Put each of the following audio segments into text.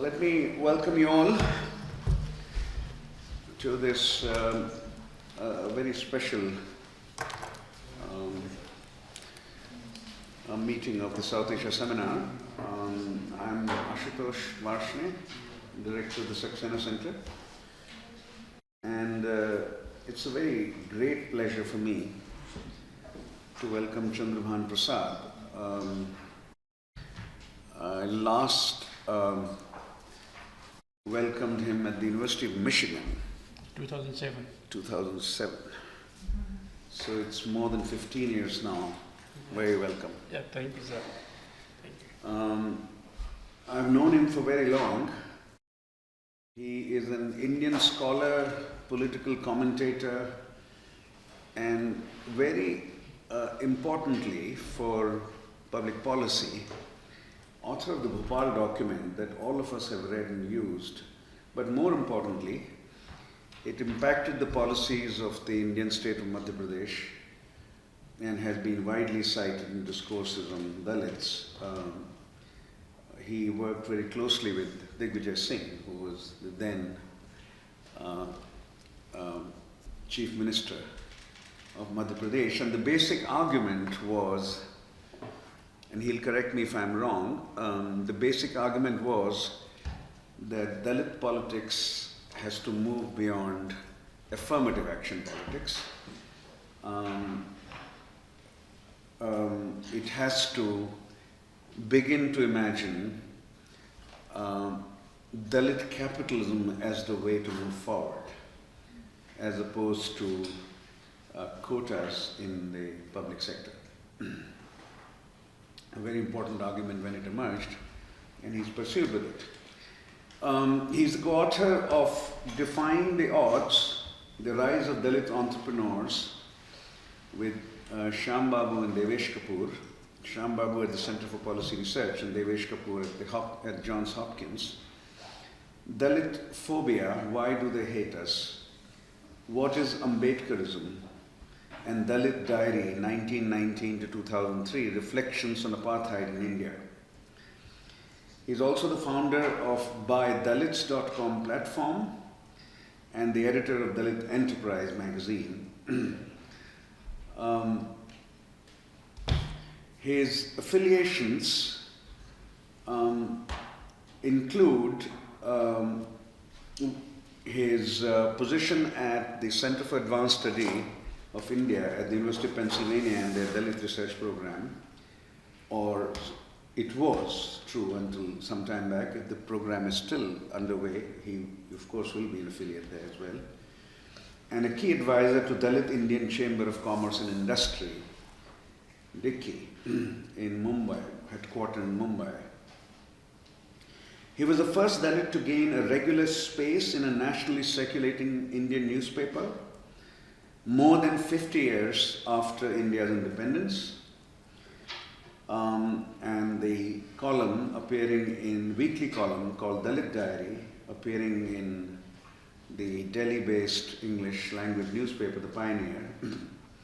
Let me welcome you all to this very special meeting of the South Asia Seminar. I'm Ashutosh Varshne, Director of the Saxena Center, and it's a very great pleasure for me to welcome Chandra Bhan Prasad. I last welcomed him at the University of Michigan. 2007. 2007. So it's more than 15 years now. Very welcome. Yeah, thank you, sir. Thank you. I've known him for very long. He is an Indian scholar, political commentator, and very importantly for public policy, author of the Bhopal Document that all of us have read and used. But more importantly, it impacted the policies of the Indian state of Madhya Pradesh and has been widely cited in discourses on Dalits. He worked very closely with Digvijay Singh, who was the then Chief Minister of Madhya Pradesh. And the basic argument was, and he'll correct me if I'm wrong, the basic argument was that Dalit politics has to move beyond affirmative action politics. It has to begin to imagine Dalit capitalism as the way to move forward, as opposed to quotas in the public sector. A very important argument when it emerged, and he's pursued with it. He's the co-author of Defying the Odds, the Rise of Dalit Entrepreneurs, with Shyam, Babu and Devesh Kapur. Shyam Babu at the Center for Policy Research and Devesh Kapur at Johns Hopkins. Dalit Phobia, Why Do They Hate Us? What is Ambedkarism? And Dalit Diary, 1919 to 2003, Reflections on Apartheid in India. He's also the founder of Dalits.com platform and the editor of Dalit Enterprise Magazine. His affiliations include his position at the Center for Advanced Study of India at the University of Pennsylvania and their Dalit research program, or it was true until some time back. If the program is still underway, he of course will be an affiliate there as well. And a key advisor to Dalit Indian Chamber of Commerce and Industry, DICCI, in Mumbai, headquartered in Mumbai. He was the first Dalit to gain a regular space in a nationally circulating Indian newspaper more than 50 years after India's independence. And the column appearing in, weekly column called Dalit Diary, appearing in the Delhi-based English language newspaper, The Pioneer,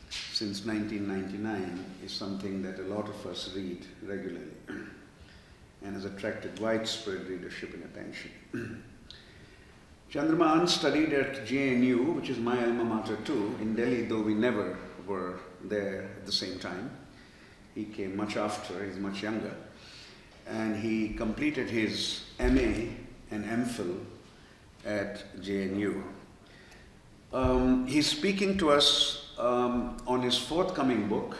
since 1999, is something that a lot of us read regularly and has attracted widespread readership and attention. Chandra Bhan studied at JNU, which is my alma mater too, in Delhi, though we never were there at the same time. He came much after, he's much younger. And he completed his MA and MPhil at JNU. He's speaking to us on his forthcoming book,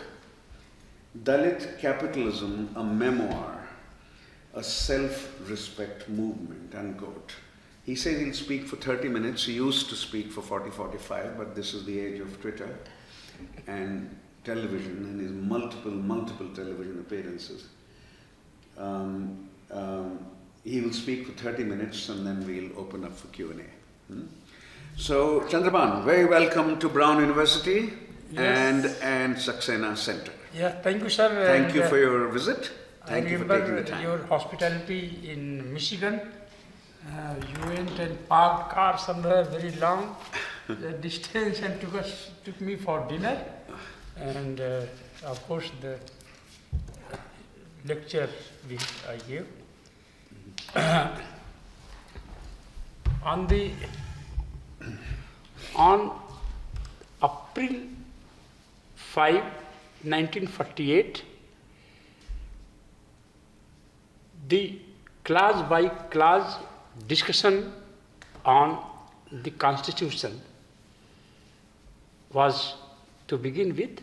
Dalit Capitalism, a Memoir, a self-respect movement, unquote. He says he'll speak for 30 minutes. He used to speak for 40, 45, but this is the age of Twitter and television and his multiple television appearances. He will speak for 30 minutes and then we'll open up for Q&A. So, Chandra Bhan, very welcome to Brown University. Yes. and Saxena Center. Yeah, thank you, sir. Thank you for your visit. Thank you for taking the time. I remember your hospitality in Michigan. You went and parked car somewhere very long the distance and took me for dinner. And of course the lecture which I gave. on April 5, 1948, the class by class discussion on the Constitution was to begin with.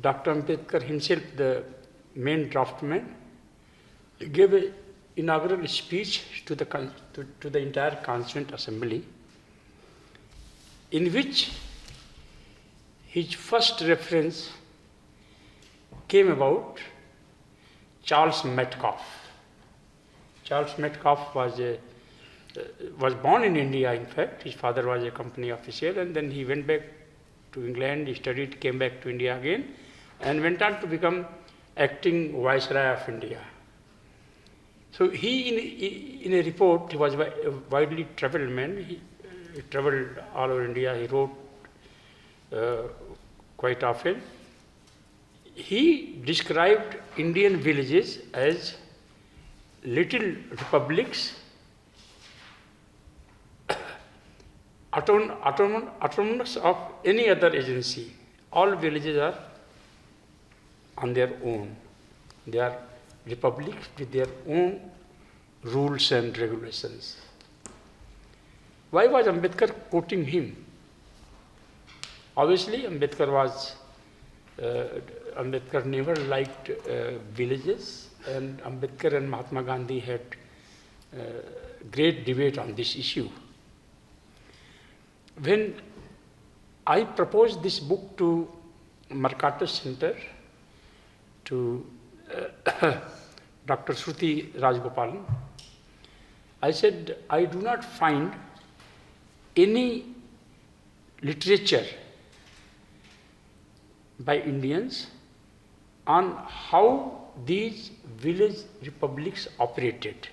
Dr. Ambedkar himself, the main draftman, gave an inaugural speech to the entire Constituent Assembly, in which his first reference came about Charles Metcalfe. Charles Metcalfe was born in India, in fact. His father was a company official, and then he went back to England, he studied, came back to India again, and went on to become acting Viceroy of India. So he, in a report, he was a widely traveled man. He traveled all over India. He wrote quite often. He described Indian villages as little republics, autonomous of any other agency. All villages are on their own. They are republics with their own rules and regulations. Why was Ambedkar quoting him? Obviously, Ambedkar never liked villages, and Ambedkar and Mahatma Gandhi had great debate on this issue. When I proposed this book to Mercatus Center, to Dr. Shruti Rajgopalan, I said, I do not find any literature by Indians on how these village republics operated.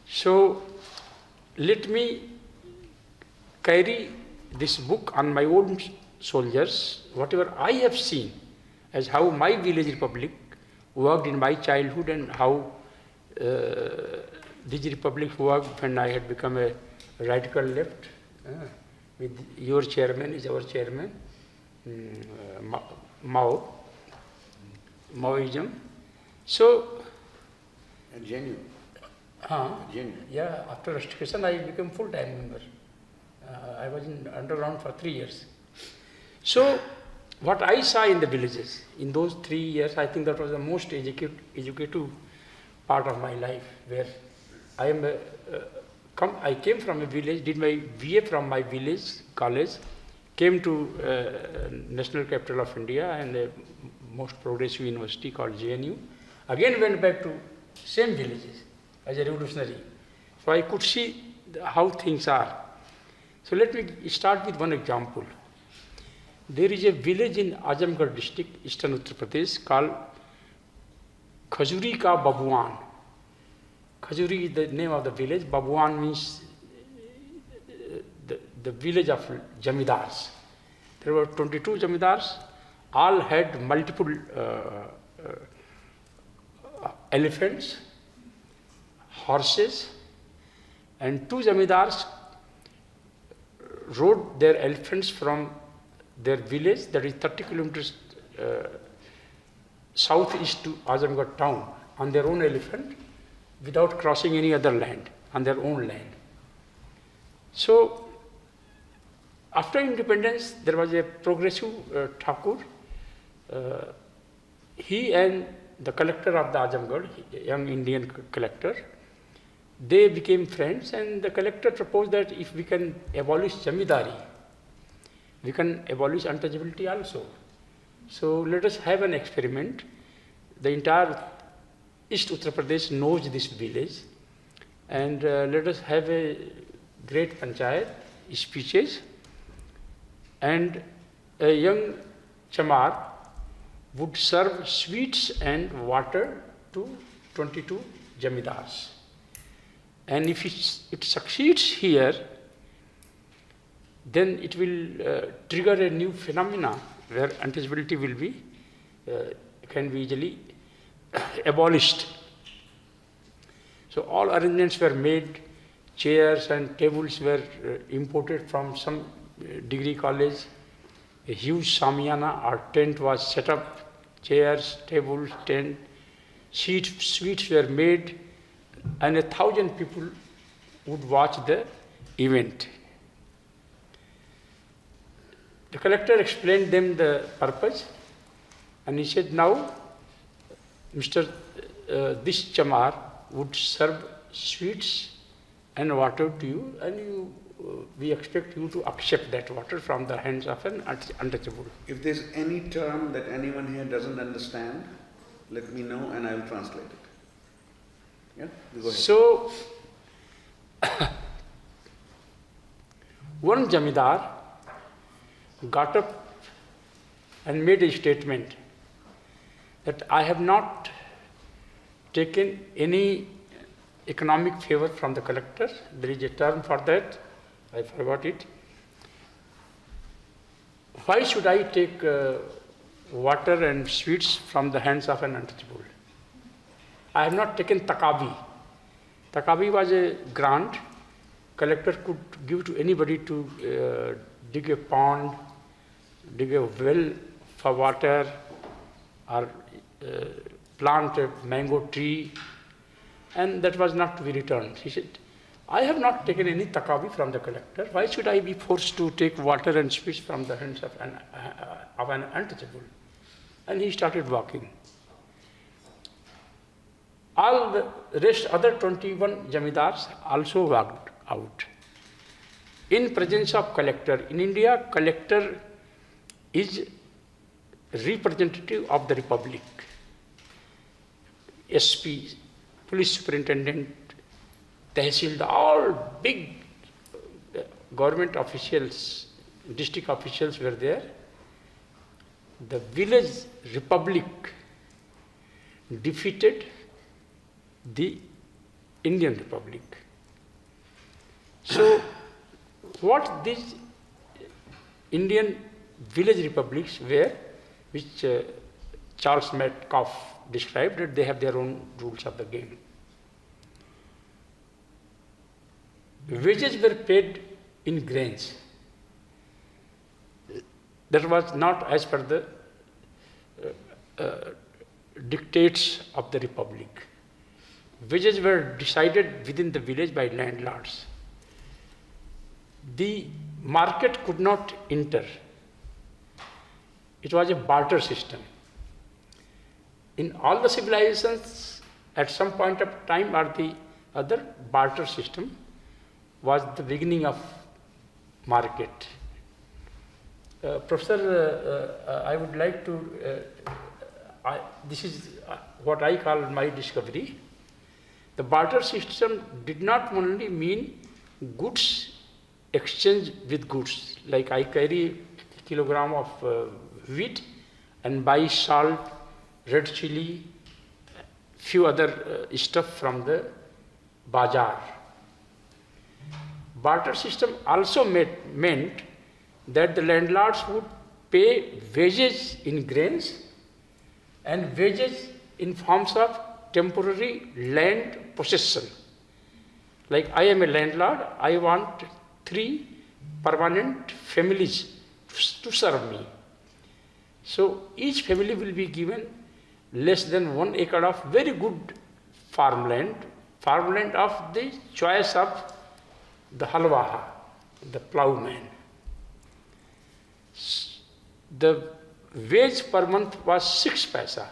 So let me carry this book on my own soldiers, whatever I have seen as how my village republic worked in my childhood and how these republics worked when I had become a radical left, with your chairman is our chairman, Maoism. So, genuine. Genuine. Yeah, after restitution I became full-time member. I was in underground for 3 years. So, what I saw in the villages, in those 3 years, I think that was the most educative part of my life, where I came from a village, did my BA from my village college, came to National Capital of India and the most progressive university called JNU. Again went back to same villages as a revolutionary. So I could see how things are. So let me start with one example. There is a village in Azamgarh district, eastern Uttar Pradesh, called Khajuri Ka Babuan. Khajuri is the name of the village. Babuan means the village of Jamidars. There were 22 Jamidars. All had multiple elephants, horses, and 2 Jamidars rode their elephants from their village, that is 30 kilometers southeast to Azamgarh town, on their own elephant, without crossing any other land, on their own land. So, after independence, there was a progressive Thakur. He and the collector of the Azamgarh, a young Indian collector, they became friends, and the collector proposed that if we can abolish Jamidari, we can abolish untouchability also. So let us have an experiment. The entire East Uttar Pradesh knows this village, and let us have a great panchayat, speeches, and a young chamar would serve sweets and water to 22 Jamidars. And if it succeeds here, then it will trigger a new phenomena where untouchability will be, can be easily abolished. So all arrangements were made, chairs and tables were imported from some degree college. A huge samiana or tent was set up, chairs, tables, tent, sweets were made, and 1,000 people would watch the event. The collector explained them the purpose, and he said, now, Mr. This Chamar would serve sweets and water to you, and we expect you to accept that water from the hands of an untouchable. If there's any term that anyone here doesn't understand, let me know and I will translate it. Yeah? You go ahead. So, one Jamidar got up and made a statement that I have not taken any economic favor from the collector. There is a term for that. I forgot it. Why should I take water and sweets from the hands of an untouchable? I have not taken takabi. Takabi was a grant collector could give to anybody to dig a pond, dig a well for water, or plant a mango tree, and that was not to be returned. He said, I have not taken any takabi from the collector. Why should I be forced to take water and sweets from the hands of an untouchable? And he started walking. All the rest, other 21 Jamidars also walked out. In presence of collector. In India, collector is representative of the Republic. SP, police superintendent, Tehsildar, all big government officials, district officials were there. The village republic defeated the Indian Republic. So, what these Indian village republics were, which Charles Metcalfe described, that they have their own rules of the game. Wages were paid in grains. That was not as per the dictates of the Republic. Wages were decided within the village by landlords. The market could not enter. It was a barter system. In all the civilizations, at some point of time or the other, barter system was the beginning of market. Professor, I would like to, this is what I call my discovery. The barter system did not only mean goods exchange with goods, like I carry a kilogram of wheat and buy salt, red chili, few other stuff from the bazaar. Barter system also meant that the landlords would pay wages in grains and wages in forms of temporary land possession. Like I am a landlord, I want 3 permanent families to serve me. So each family will be given less than 1 acre of very good farmland of the choice of the halwaha, the ploughman. The wage per month was 6 paisa,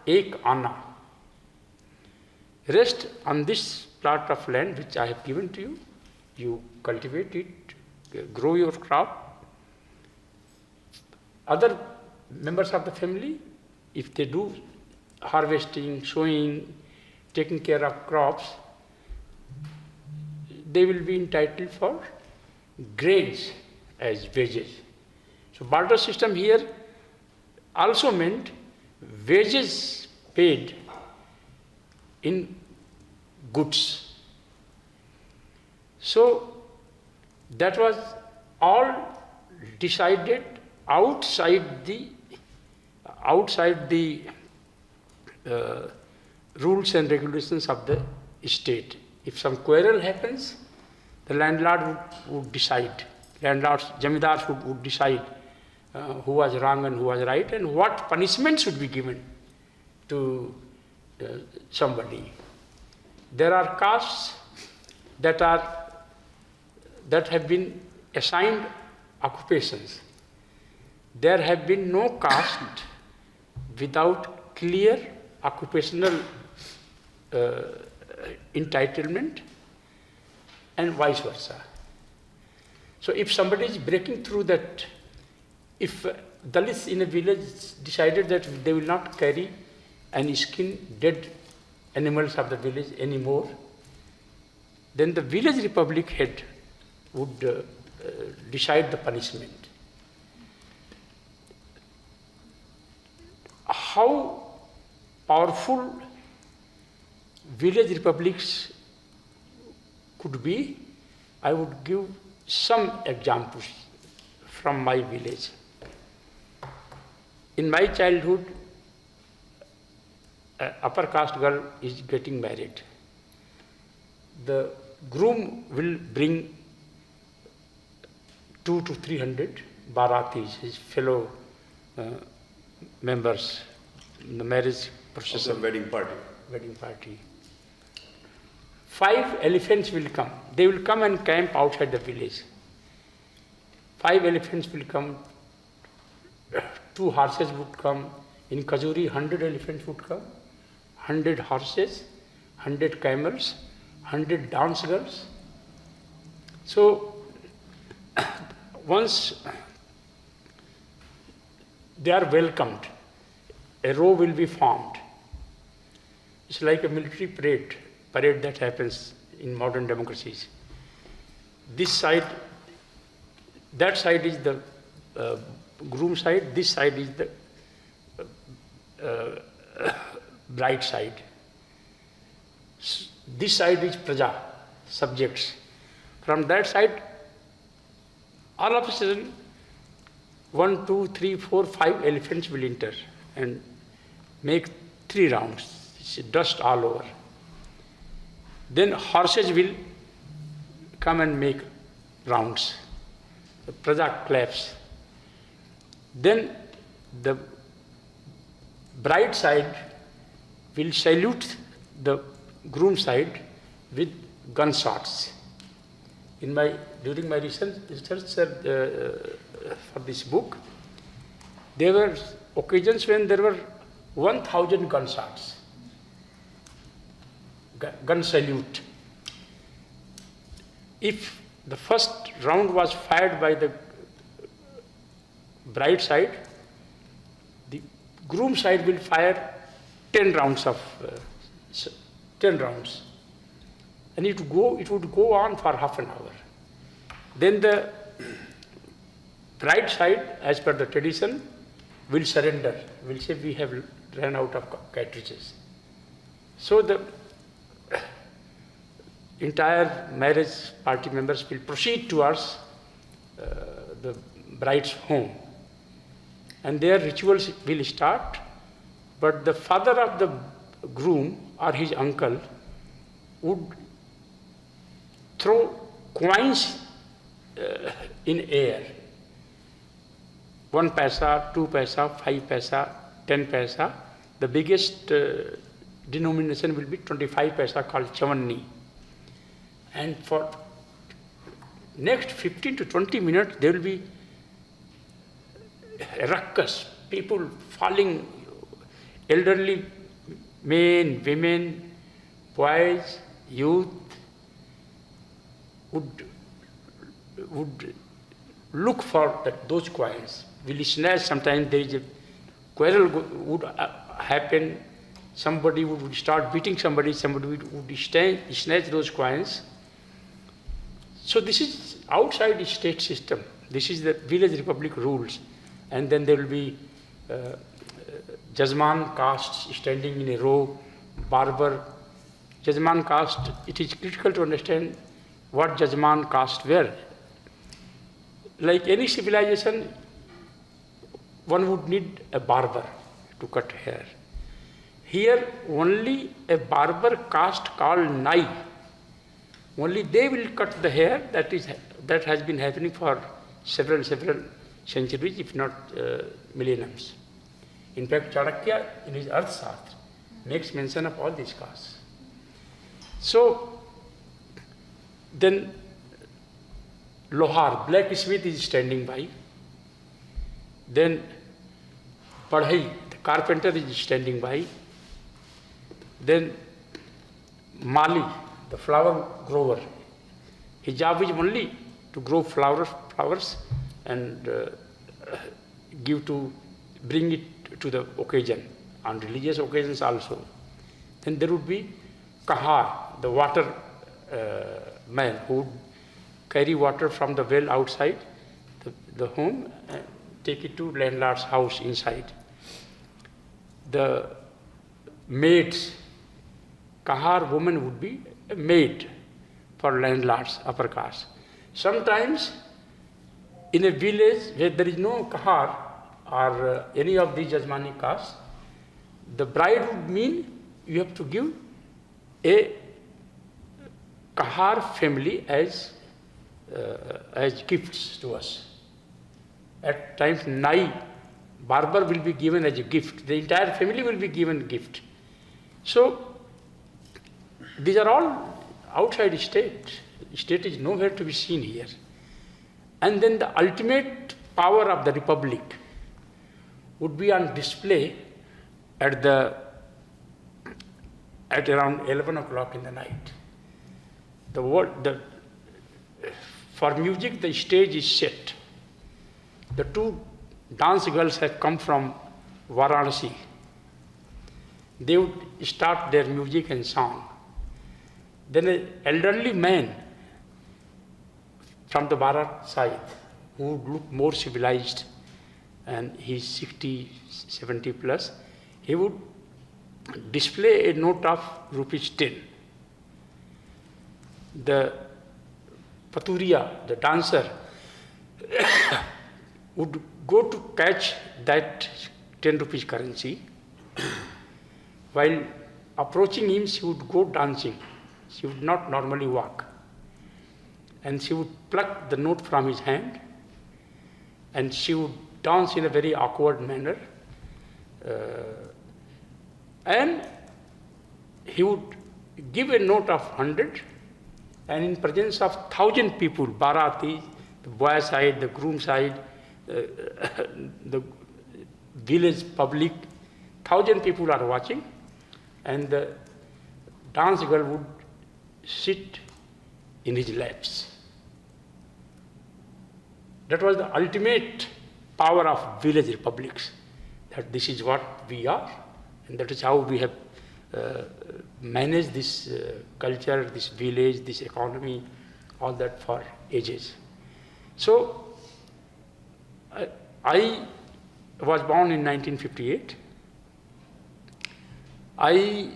1 anna. Rest on this plot of land which I have given to you, you cultivate it, grow your crop. Other members of the family, if they do harvesting, sowing, taking care of crops, they will be entitled for grains as wages. So barter system here also meant wages paid in goods. So that was all decided outside the rules and regulations of the state. If some quarrel happens, the landlord would decide. Landlords, jamidars would decide who was wrong and who was right, and what punishment should be given to somebody. There are castes that have been assigned occupations. There have been no caste without clear occupational entitlement, and vice versa. So if somebody is breaking through that, if Dalits in a village decided that they will not carry and skin dead animals of the village anymore, then the village republic head would decide the punishment. How powerful village republics could be, I would give some examples from my village. In my childhood, an upper caste girl is getting married. The groom will bring 200 to 300 baratis, his fellow members in the marriage procession. Of the wedding party. Wedding party. 5 elephants will come. They will come and camp outside the village. 5 elephants will come. 2 horses would come. In Kajuri, 100 elephants would come. 100 horses, 100 camels, 100 dance girls. So, once they are welcomed, a row will be formed. It's like a military parade that happens in modern democracies. This side, that side is the groom side, this side is the bride side. This side is praja, subjects. From that side, all of a sudden, 1, 2, 3, 4, 5 elephants will enter and make 3 rounds. It's dust all over. Then horses will come and make rounds. The praja claps. Then the bride side will salute the groom side with gunshots. During my research for this book, there were occasions when there were 1,000 gunshots, gun salute. If the first round was fired by the bride side, the groom side will fire 10 rounds. And it would go on for half an hour. Then the bride side, as per the tradition, will surrender, will say we have run out of cartridges. So the entire marriage party members will proceed towards the bride's home. And their rituals will start, but the father of the groom or his uncle would throw coins in air. 1 paisa, 2 paisa, 5 paisa, 10 paisa. The biggest denomination will be 25 paisa, called chavanni. And for next 15 to 20 minutes, there will be a ruckus, people falling, elderly men, women, boys, youth would look for those coins. Will snatch. Sometimes there is a quarrel would happen. Somebody would start beating somebody. Somebody would snatch those coins. So this is outside the state system. This is the village republic rules. And then there will be Jajman castes standing in a row, barber. Jajman caste, it is critical to understand what Jajman caste were. Like any civilization, one would need a barber to cut hair. here only a barber caste called Nai, only they will cut the hair. That has been happening for several centuries, if not millenniums. In fact, Chanakya in his Arthashastra makes mention of all these castes. So then Lohar, blacksmith, is standing by. Then Padhai, the carpenter, is standing by. Then Mali, the flower grower, his job is only to grow flowers and bring it to the occasion, on religious occasions also. Then there would be Kahar, the water man, who would carry water from the well outside the home and take it to landlord's house inside. The maids, Kahar woman would be a maid for landlords, upper caste. Sometimes in a village where there is no Kahar or any of these Yajmani castes, the bride would mean you have to give a Kahar family as gifts to us. At times, Nai, barber, will be given as a gift. The entire family will be given gift. So, these are all outside state. State is nowhere to be seen here. And then the ultimate power of the republic would be on display at around 11 o'clock in the night. For music, the stage is set. The two dance girls have come from Varanasi. They would start their music and song. Then an elderly man from the Bharat side, who would look more civilized, and he's 60, 70 plus, he would display a note of ₹10. The Paturiya, the dancer, would go to catch that 10 rupees currency. While approaching him, she would go dancing. She would not normally walk. And she would pluck the note from his hand, and she would dance in a very awkward manner. And he would give a note of 100, and in presence of 1,000 people, Bharati, the boy side, the groom side, the village public, 1,000 people are watching, and the dance girl would sit in his laps. That was the ultimate power of village republics, that this is what we are, and that is how we have managed this culture, this village, this economy, all that for ages. So, I was born in 1958. I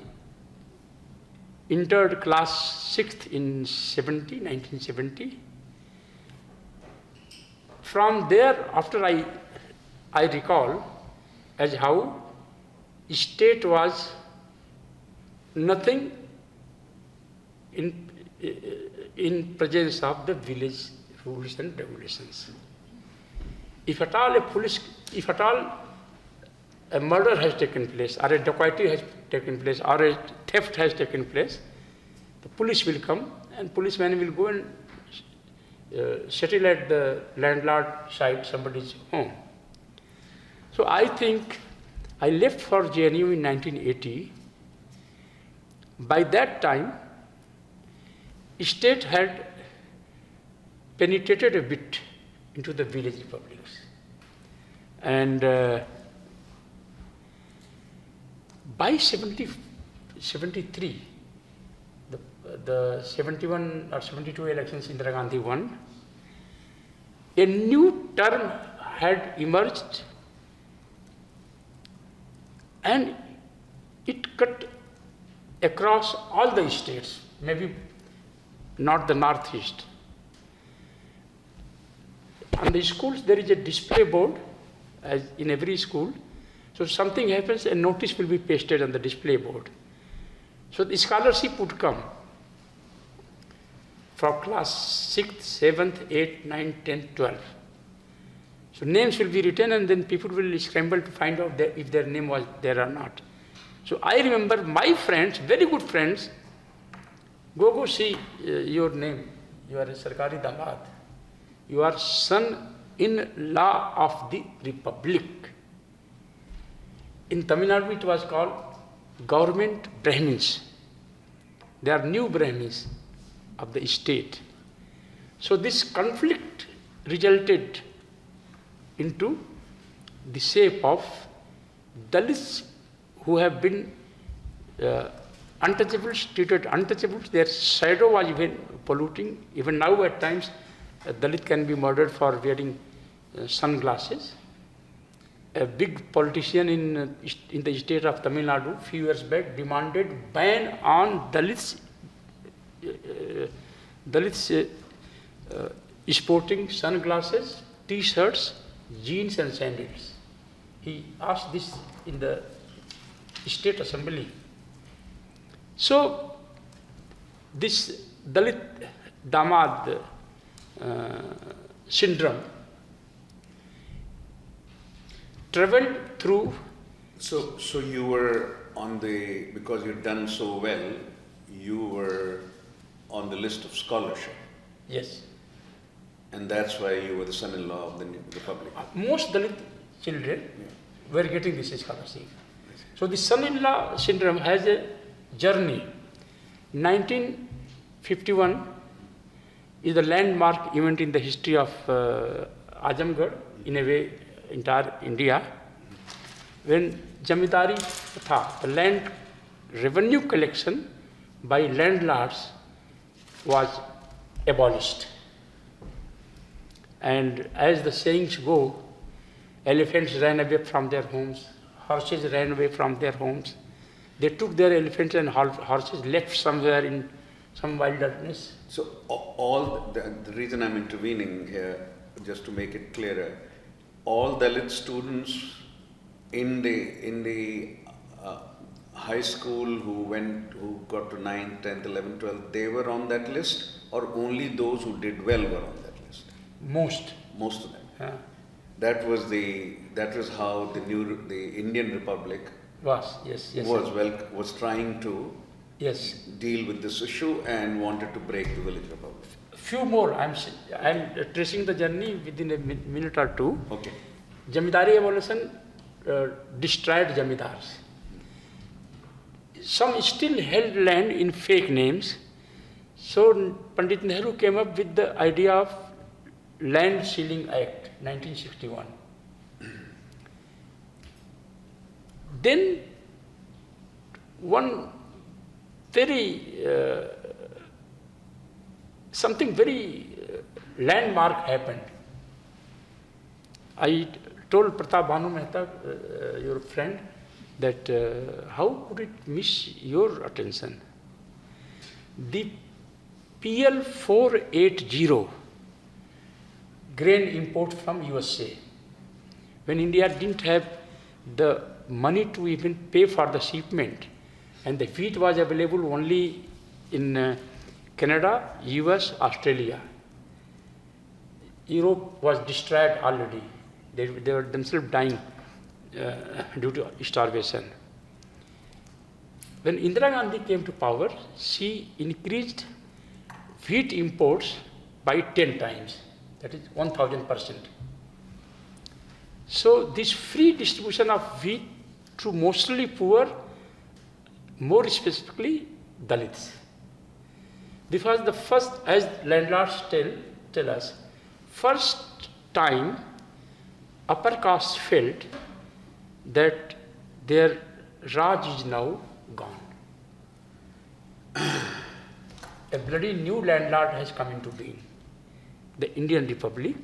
entered class 6th in 1970. From there, after I recall as how state was nothing in presence of the village rules and regulations. If at all a murder has taken place, or a dacoity has taken place, or a theft has taken place, the police will come, and policemen will go and settle at the landlord side somebody's home. So I think I left for JNU in 1980. By that time, state had penetrated a bit into the village republics. And by 73, the 71 or 72 elections, Indira Gandhi won, a new term had emerged, and it cut across all the states, maybe not the northeast. On the schools, there is a display board, as in every school, So something happens, a notice will be pasted on the display board. So the scholarship would come from class 6th, 7th, 8th, 9th, 10th, 12th. So names will be written and then people will scramble to find out if their name was there or not. So I remember my friends, very good friends, go see your name. You are a Sarkari Damat. You are son-in-law of the Republic. In Tamil Nadu it was called government Brahmins. They are new Brahmins of the state. So this conflict resulted into the shape of Dalits who have been untouchables, treated untouchables. Their shadow was even polluting. Even now at times, a Dalit can be murdered for wearing sunglasses. A big politician in the state of Tamil Nadu, few years back, demanded ban on Dalits sporting sunglasses, T-shirts, jeans and sandals. He asked this in the state assembly. So this Dalit Damad syndrome traveled through. So you were on the, because you'd done so well, you were on the list of scholarship. Yes. And that's why you were the son-in-law of the Republic. Most Dalit children were getting this scholarship. So the son-in-law syndrome has a journey. 1951 is a landmark event in the history of Azamgarh, in a way, entire India, when Jamidari Pratha, the land revenue collection by landlords, was abolished. And as the sayings go, elephants ran away from their homes, horses ran away from their homes. They took their elephants and horses, left somewhere in some wilderness. So all the reason I'm intervening here, just to make it clearer, all Dalit students in the high school who got to 9th, 10th, 11th, 12th, they were on that list, or only those who did well were on that list? Most of them. Yeah. That was how the Indian Republic was trying to deal with this issue and wanted to break the village republic. Few more. I'm tracing the journey within a minute or two. Okay. Jamidari abolition destroyed Jamidars. Some still held land in fake names. So Pandit Nehru came up with the idea of Land Sealing Act, 1961. Then one something very landmark happened. I told Pratap Bhanu Mehta, your friend, that how could it miss your attention? The PL 480 grain import from USA, when India didn't have the money to even pay for the shipment, and the wheat was available only in Canada, US, Australia. Europe was destroyed already. They were themselves dying due to starvation. When Indira Gandhi came to power, she increased wheat imports by 10 times. That is 1000%. So this free distribution of wheat to mostly poor, more specifically Dalits. This was the first, as landlords tell us, first time upper caste felt that their Raj is now gone. A bloody new landlord has come into being, the Indian Republic.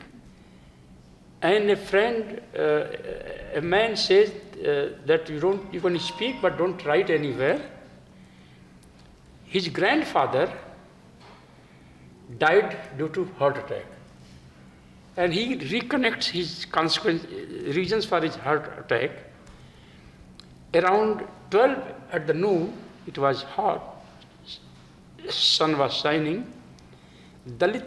And a friend, a man says that you can speak but don't write anywhere. His grandfather died due to heart attack. And he reconnects his reasons for his heart attack Around 12 at the noon, it was hot, sun was shining. Dalit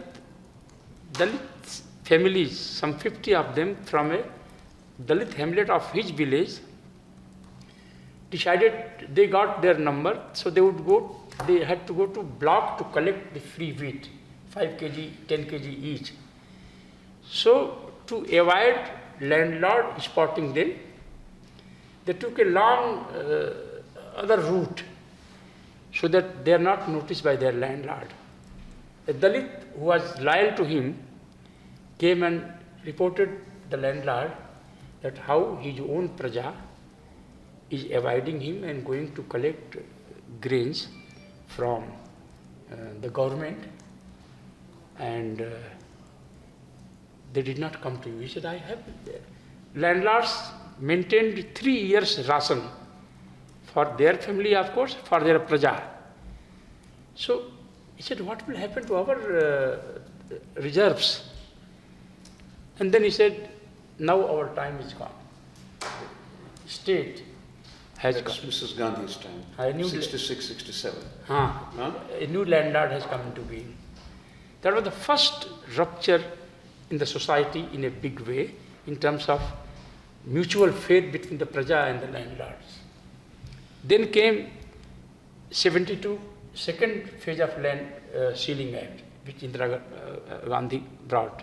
families, some 50 of them from a Dalit hamlet of his village, decided they got their number, so they had to go to block to collect the free wheat, 5 kg, 10 kg each. So to avoid landlord spotting them, they took a long other route so that they are not noticed by their landlord. A Dalit who was loyal to him came and reported the landlord that how his own praja is avoiding him and going to collect grains from the government, and they did not come to you. He said, I have it there. Landlords maintained 3 years ration for their family, of course, for their praja. So he said, what will happen to our reserves? And then he said, now our time is gone. State has That's come. Mrs. Gandhi's time, I knew 66, 67. A new landlord has come into being. That was the first rupture in the society in a big way in terms of mutual faith between the praja and the landlords. Then came 72, second phase of land sealing act, which Indira Gandhi brought.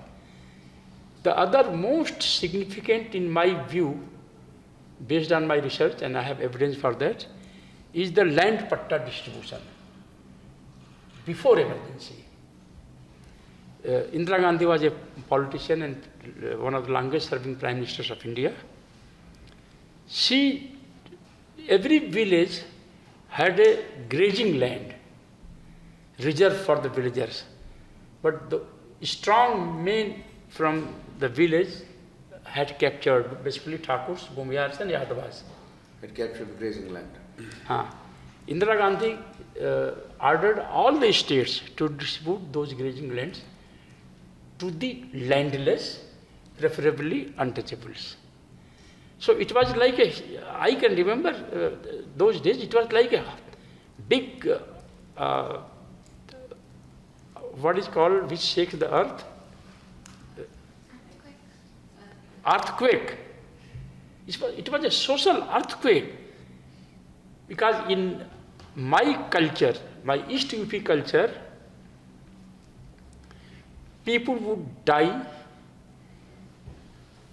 The other most significant in my view, based on my research, and I have evidence for that, is the land patta distribution before emergency. Indira Gandhi was a politician and one of the longest serving prime ministers of India. Every village had a grazing land reserved for the villagers. But the strong men from the village had captured, basically Thakurs, Bhumiyars and Yadavas. Had captured the grazing land. Indira Gandhi ordered all the states to distribute those grazing lands to the landless, preferably untouchables. So it was like I can remember those days, it was like a big, what is called, which shakes the earth? Earthquake. It was a social earthquake. Because in my culture, my East UP culture, people would die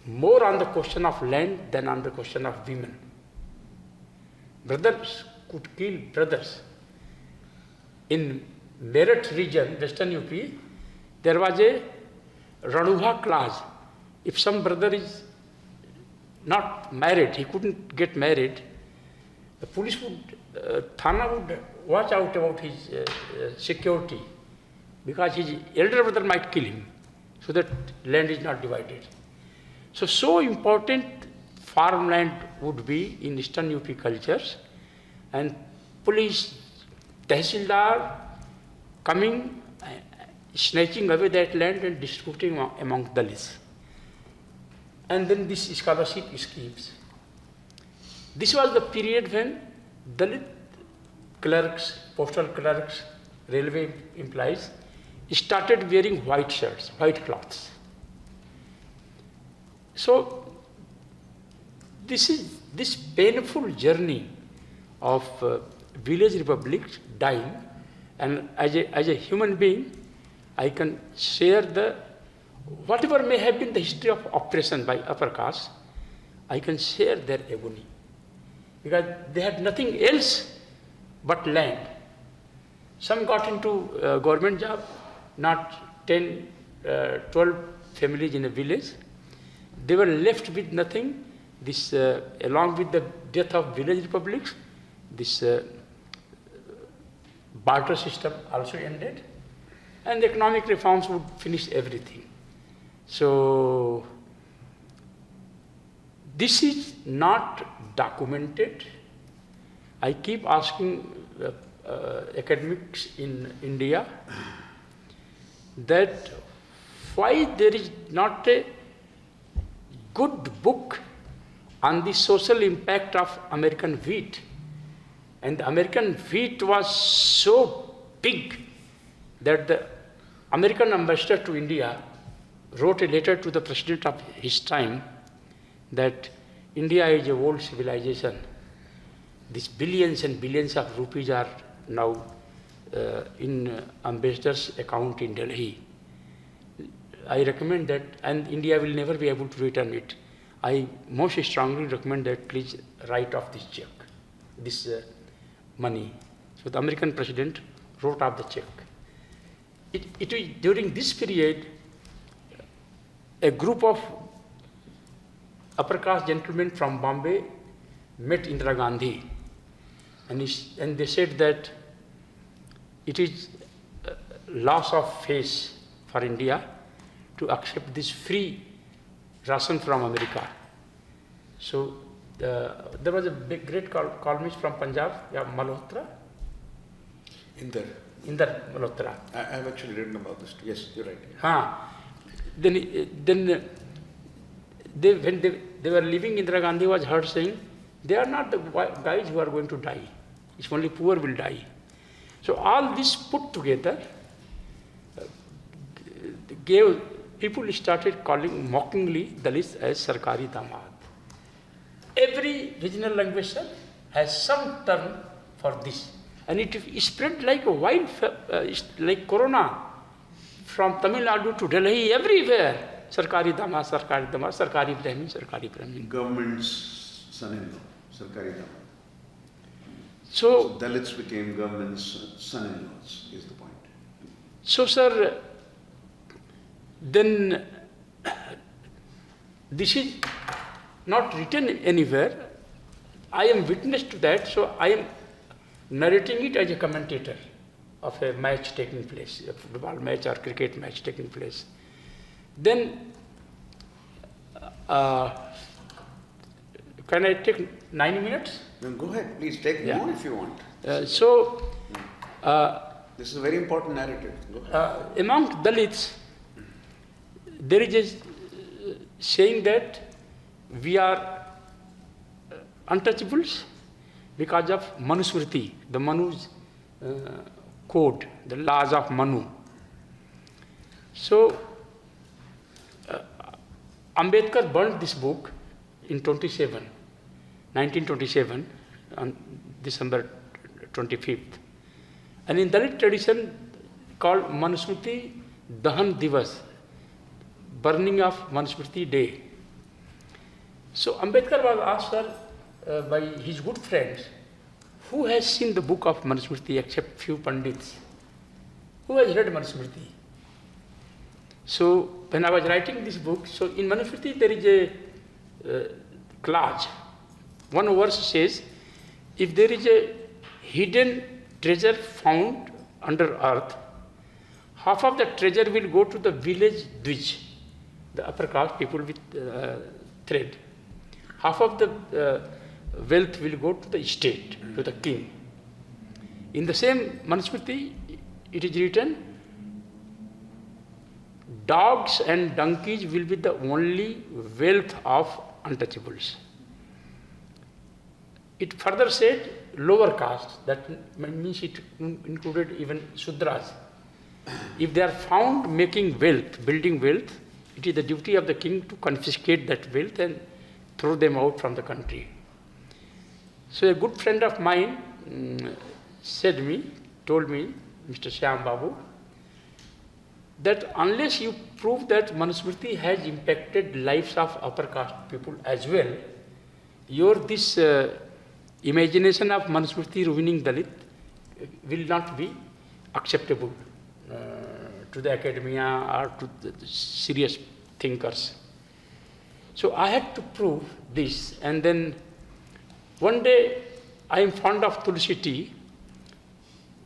more on the question of land than on the question of women. Brothers could kill brothers. In Meerut region, Western UP, there was a Ranubha clause. If some brother is not married, he couldn't get married, the police would, Thana would watch out about his security, because his elder brother might kill him, so that land is not divided. So important farmland would be in Eastern UP cultures, and police, Tehsildar coming, snatching away that land and distributing among Dalits. And then these scholarship schemes. This was the period when Dalit clerks, postal clerks, railway employees started wearing white shirts, white cloths. So this painful journey of village republics dying, and as a human being, I can share whatever may have been the history of oppression by upper caste, I can share their agony. Because they had nothing else but land. Some got into government job, not 10, 12 families in a village. They were left with nothing. This, along with the death of village republics, this barter system also ended, and the economic reforms would finish everything. So this is not documented. I keep asking academics in India that why there is not a good book on the social impact of American wheat. And the American wheat was so big that the American ambassador to India wrote a letter to the president of his time that India is a world civilization. These billions and billions of rupees are now in ambassador's account in Delhi. I recommend that, and India will never be able to return it. I most strongly recommend that please write off this check, this money. So the American president wrote off the check. It was during this period, a group of upper caste gentlemen from Bombay met Indira Gandhi, and they said that it is loss of face for India to accept this free ration from America. So there was a great columnist from Punjab, Malhotra. Indar Malhotra. I have actually written about this. Yes, you're right. Then when they were leaving, Indira Gandhi was heard saying, they are not the guys who are going to die. It's only poor will die. So all this put together people started calling mockingly Dalits as Sarkari Damad. Every regional language has some term for this. And it spread like a like corona from Tamil Nadu to Delhi, everywhere. Sarkari Damad, Sarkari Damad, Sarkari Brahmin, Sarkari Brahmin. Government's son-in-law, Sarkari Damad. So Dalits became government's son-in-laws, is the point. So, sir, then this is not written anywhere. I am witness to that, so I am narrating it as a commentator of a match taking place, a football match or cricket match taking place. Then, can I take 9 minutes? Then go ahead, please take more if you want. This is a very important narrative. Go ahead. Among Dalits, there is a saying that we are untouchables because of Manusmriti, the Manu's code, the laws of Manu. So, Ambedkar burned this book in 1927, on December 25th. And in Dalit tradition called Manusmriti Dahan Divas, burning of Manusmriti Day. So Ambedkar was asked by his good friends, who has seen the book of Manusmriti except few Pandits? Who has read Manusmriti? So when I was writing this book, so in Manusmriti there is a clause. One verse says, if there is a hidden treasure found under earth, half of the treasure will go to the village Dwij, the upper caste people with thread. Half of the wealth will go to the state, to the king. In the same Manusmriti, it is written, dogs and donkeys will be the only wealth of untouchables. It further said lower caste, that means it included even Sudras. If they are found making wealth, building wealth, it is the duty of the king to confiscate that wealth and throw them out from the country. So a good friend of mine told me, Mr. Shyam Babu, that unless you prove that Manusmriti has impacted lives of upper caste people as well, this imagination of Manusmriti ruining Dalit will not be acceptable to the academia or to the serious thinkers. So I had to prove this, and then one day I am fond of Tulsi tea.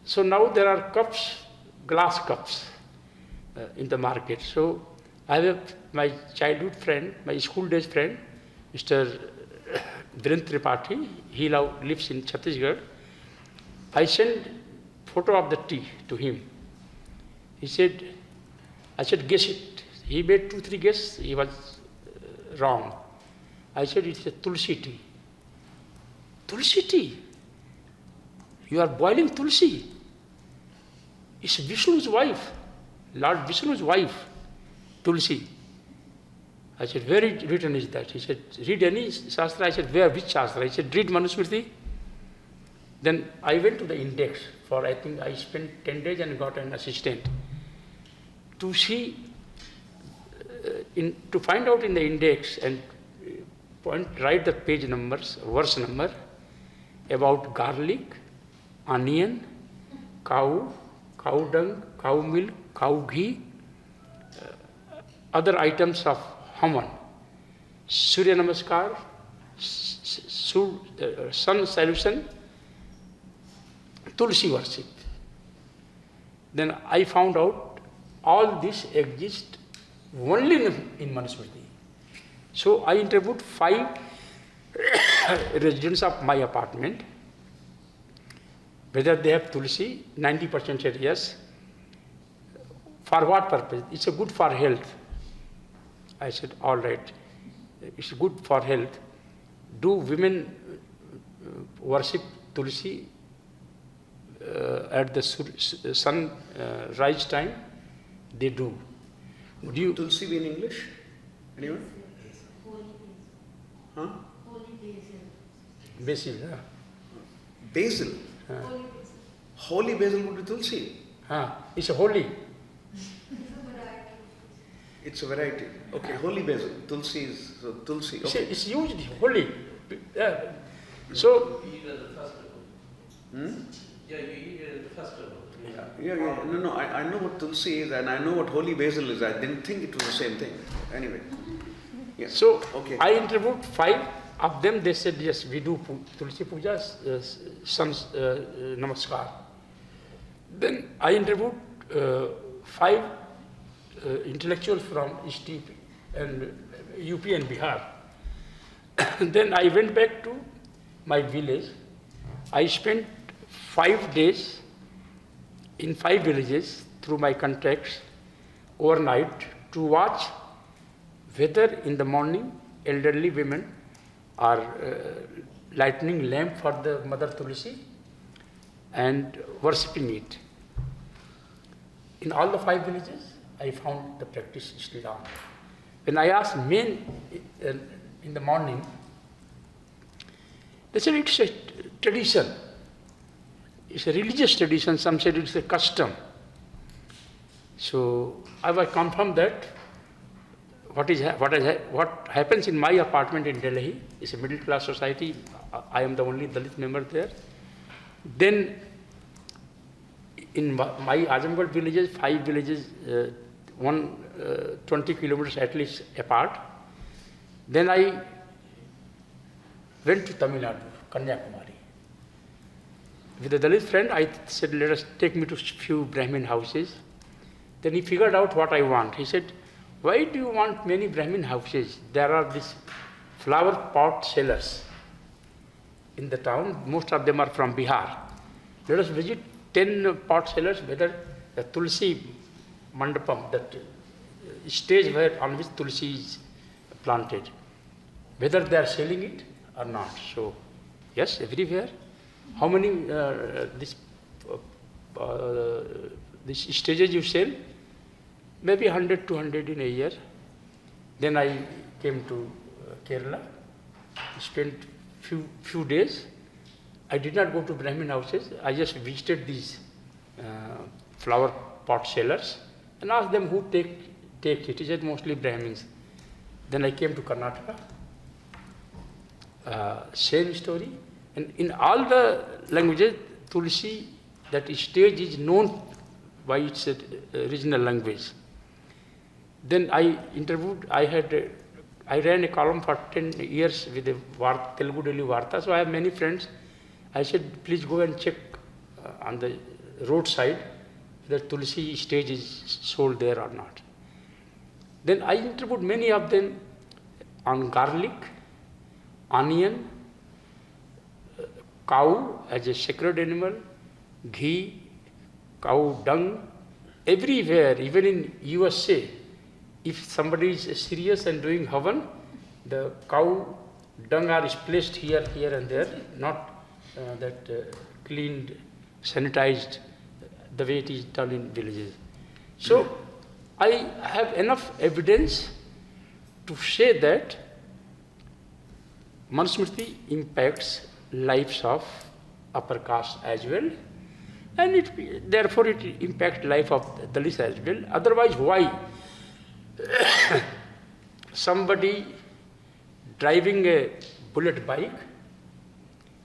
So now there are cups, glass cups in the market. So I have my childhood friend, my school days friend, Mr. Dalit Tripathi, he now lives in Chhattisgarh. I sent photo of the tea to him. He said, I said, guess it. He made 2-3 guesses, he was wrong. I said, it's a tulsi tea. Tulsi tea? You are boiling tulsi? It's Vishnu's wife, Lord Vishnu's wife, Tulsi. I said, where written is that? He said, read any Shastra. I said, where, which Shastra? He said, read Manusmriti. Then I went to the index for, I think I spent 10 days and got an assistant to see, to find out in the index and write the page numbers, verse number about garlic, onion, cow dung, cow milk, cow ghee, other items of Haman, Surya Namaskar, sun salutation, Tulsi worship. Then I found out all this exists only in Manusmriti. So I interviewed 5 residents of my apartment, whether they have Tulsi. 90% said yes. For what purpose? It's a good for health. I said, all right, it's good for health. Do women worship Tulsi at the sun rise time? They do. Would you Tulsi be in English? Anyone? Huh? Basil. Basil? Holy basil would be Tulsi? It's a holy. It's a variety. Okay, holy basil. Tulsi is Tulsi. Okay. It's used holy. So. You eat it at the festival. Yeah, you eat it at the festival. Yeah. No, I know what Tulsi is and I know what holy basil is. I didn't think it was the same thing. Anyway. Yeah. So, okay. I interviewed 5 of them. They said, yes, we do Tulsi Puja, sun Namaskar. Then I interviewed 5 intellectuals from East UP and UP and Bihar. Then I went back to my village. I spent 5 days in 5 villages through my contacts overnight to watch whether in the morning elderly women are lighting lamp for the Mother Tulsi and worshipping it. In all the 5 villages, I found the practice still on. When I asked men in the morning, they said it's a tradition. It's a religious tradition. Some said it's a custom. So I was confirmed that what happens in my apartment in Delhi is a middle class society. I am the only Dalit member there. Then in my Azamgarh villages, 5 villages, 20 kilometers at least apart. Then I went to Tamil Nadu, Kanyakumari. With a Dalit friend, I said, let us take me to few Brahmin houses. Then he figured out what I want. He said, why do you want many Brahmin houses? There are these flower pot sellers in the town. Most of them are from Bihar. Let us visit 10 pot sellers, whether the Tulsi Mandapam, that stage on which Tulsi is planted, whether they are selling it or not. So, yes, everywhere. How many these stages you sell? Maybe 100, 200 in a year. Then I came to Kerala, spent few days. I did not go to Brahmin houses. I just visited these flower pot sellers and asked them who take it. He said mostly Brahmins. Then I came to Karnataka. Same story. And in all the languages, Tulsi, that stage is known by its original language. Then I interviewed, I ran a column for 10 years with the Telugu Daily Varta, so I have many friends. I said, please go and check on the roadside whether Tulsi stage is sold there or not. Then I interviewed many of them on garlic, onion, cow as a sacred animal, ghee, cow dung, everywhere, even in USA. If somebody is serious and doing havan, the cow dung are placed here, here and there, not that cleaned, sanitized the way it is done in villages. So I have enough evidence to say that Manusmriti impacts lives of upper caste as well, and therefore it impacts life of Dalits as well. Otherwise, why somebody driving a bullet bike,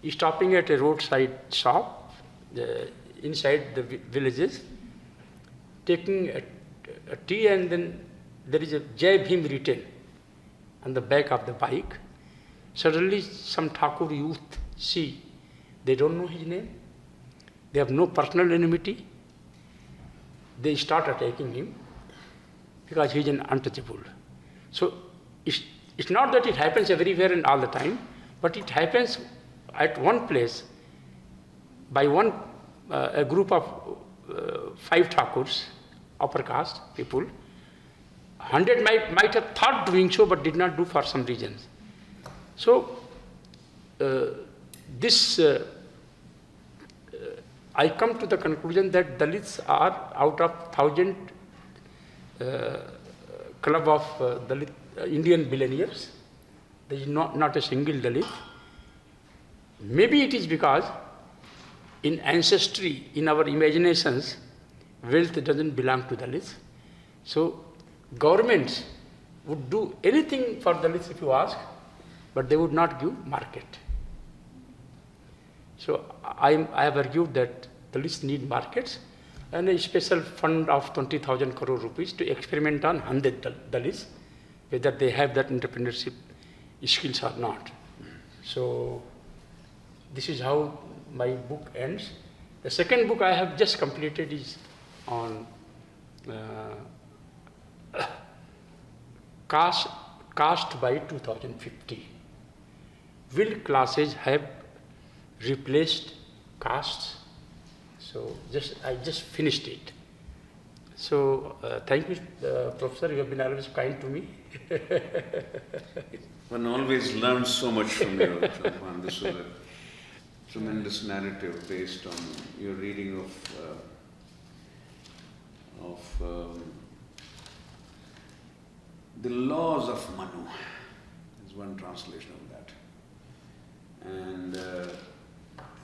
stopping at a roadside shop inside the villages, taking a tea, and then there is a Jai Bhim written on the back of the bike. Suddenly some Thakur youth see, they don't know his name, they have no personal enmity, they start attacking him because he is an untouchable. So it's not that it happens everywhere and all the time, but it happens at one place by a group of 5 Thakurs, upper caste people. 100 might have thought doing so, but did not do for some reasons. So I come to the conclusion that Dalits are out of 1,000 club of Dalit Indian billionaires. There is not a single Dalit. Maybe it is because in ancestry, in our imaginations, wealth doesn't belong to Dalits. So governments would do anything for Dalits if you ask, but they would not give market. So I have argued that Dalits need markets and a special fund of 20,000 crore rupees to experiment on 100 Dalits, whether they have that entrepreneurship skills or not. So this is how my book ends. The second book I have just completed is on caste by 2050. Will classes have replaced castes? So I just finished it. So thank you, Professor. You have been always kind to me. One always learns so much from you, Chandra Bhan. This was a tremendous narrative based on your reading of the laws of Manu. Is one translation of that,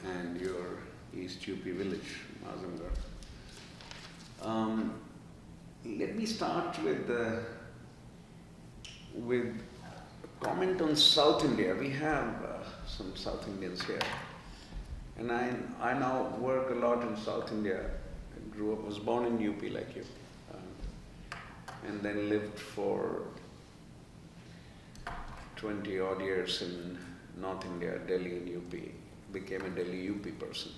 and your East UP village, Mazamgarh. Let me start with a comment on South India. We have some South Indians here, and I now work a lot in South India. I was born in UP like you, and then lived for 20 odd years in North India, Delhi and UP. Became a Delhi UP person,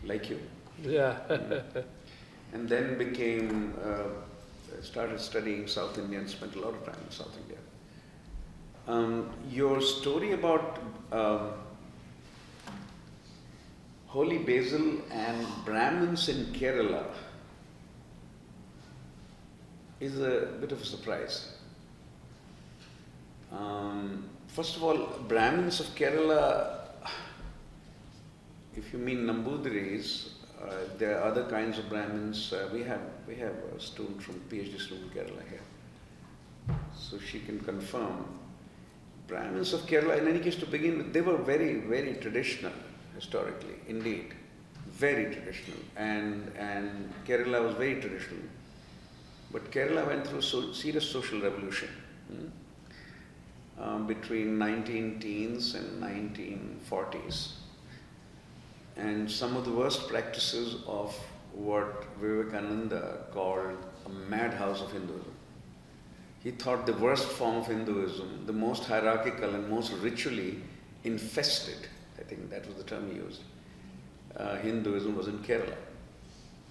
like you. Yeah. And then started studying South India and spent a lot of time in South India. Your story about Holy Basil and Brahmins in Kerala is a bit of a surprise. First of all, Brahmins of Kerala, if you mean Nambudris, there are other kinds of Brahmins. We have a student from PhD student in Kerala here, so she can confirm. Brahmins of Kerala, in any case, to begin with, they were very, very traditional historically, indeed, very traditional, and Kerala was very traditional. But Kerala went through a serious social revolution. Between 19-teens and 1940s. And some of the worst practices of what Vivekananda called a madhouse of Hinduism. He thought the worst form of Hinduism, the most hierarchical and most ritually infested, I think that was the term he used, Hinduism was in Kerala.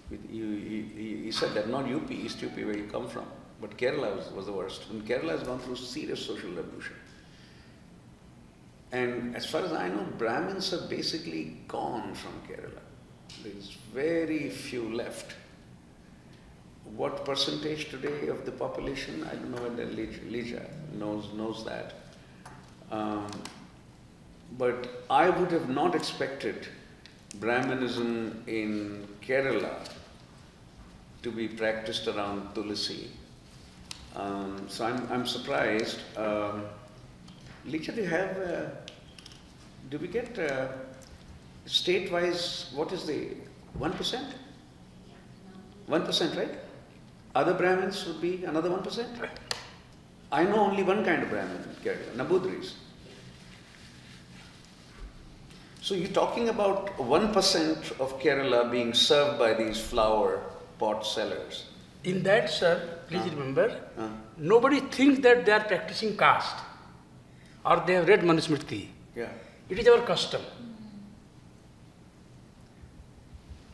He said that, not UP, East UP where you come from, but Kerala was the worst. And Kerala has gone through serious social revolution. And as far as I know, Brahmins have basically gone from Kerala. There's very few left. What percentage today of the population? I don't know whether Lija knows that. But I would have not expected Brahmanism in Kerala to be practiced around Tulasi. So I'm surprised. Licha, do we get state-wise, what is the 1%? 1%, right? Other Brahmins would be another 1%? I know only one kind of Brahmin in Kerala, Nambudris. So you're talking about 1% of Kerala being served by these flower pot sellers. In that, sir, please remember, nobody thinks that they are practicing caste or they have read Manusmriti. Yeah. It is our custom.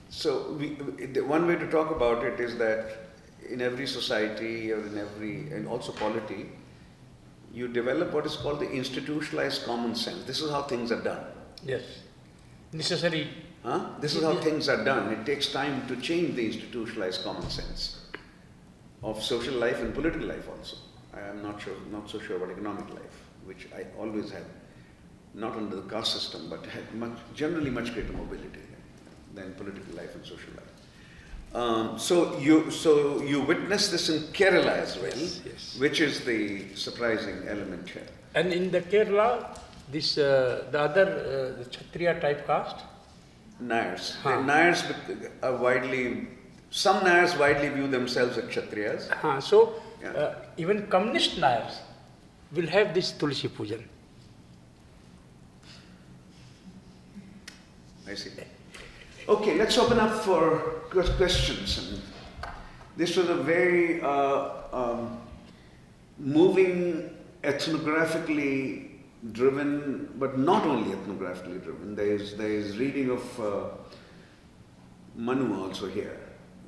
So the one way to talk about it is that in every society or and also polity, you develop what is called the institutionalized common sense. This is how things are done. Yes. Necessary. This is how things are done. It takes time to change the institutionalized common sense of social life and political life also. I am not so sure about economic life, which I always had, not under the caste system, but had generally much greater mobility than political life and social life. So you witness this in Kerala as well, yes. which is the surprising element here. And in the Kerala, this the other the Kshatriya type caste. Nayars. The Nayars are some Nayars widely view themselves as Kshatriyas. So even communist Nayars will have this Tulsi Pujan. I see. Okay, let's open up for questions. And this was a very moving, ethnographically driven, but not only ethnographically driven. There is reading of Manu also here,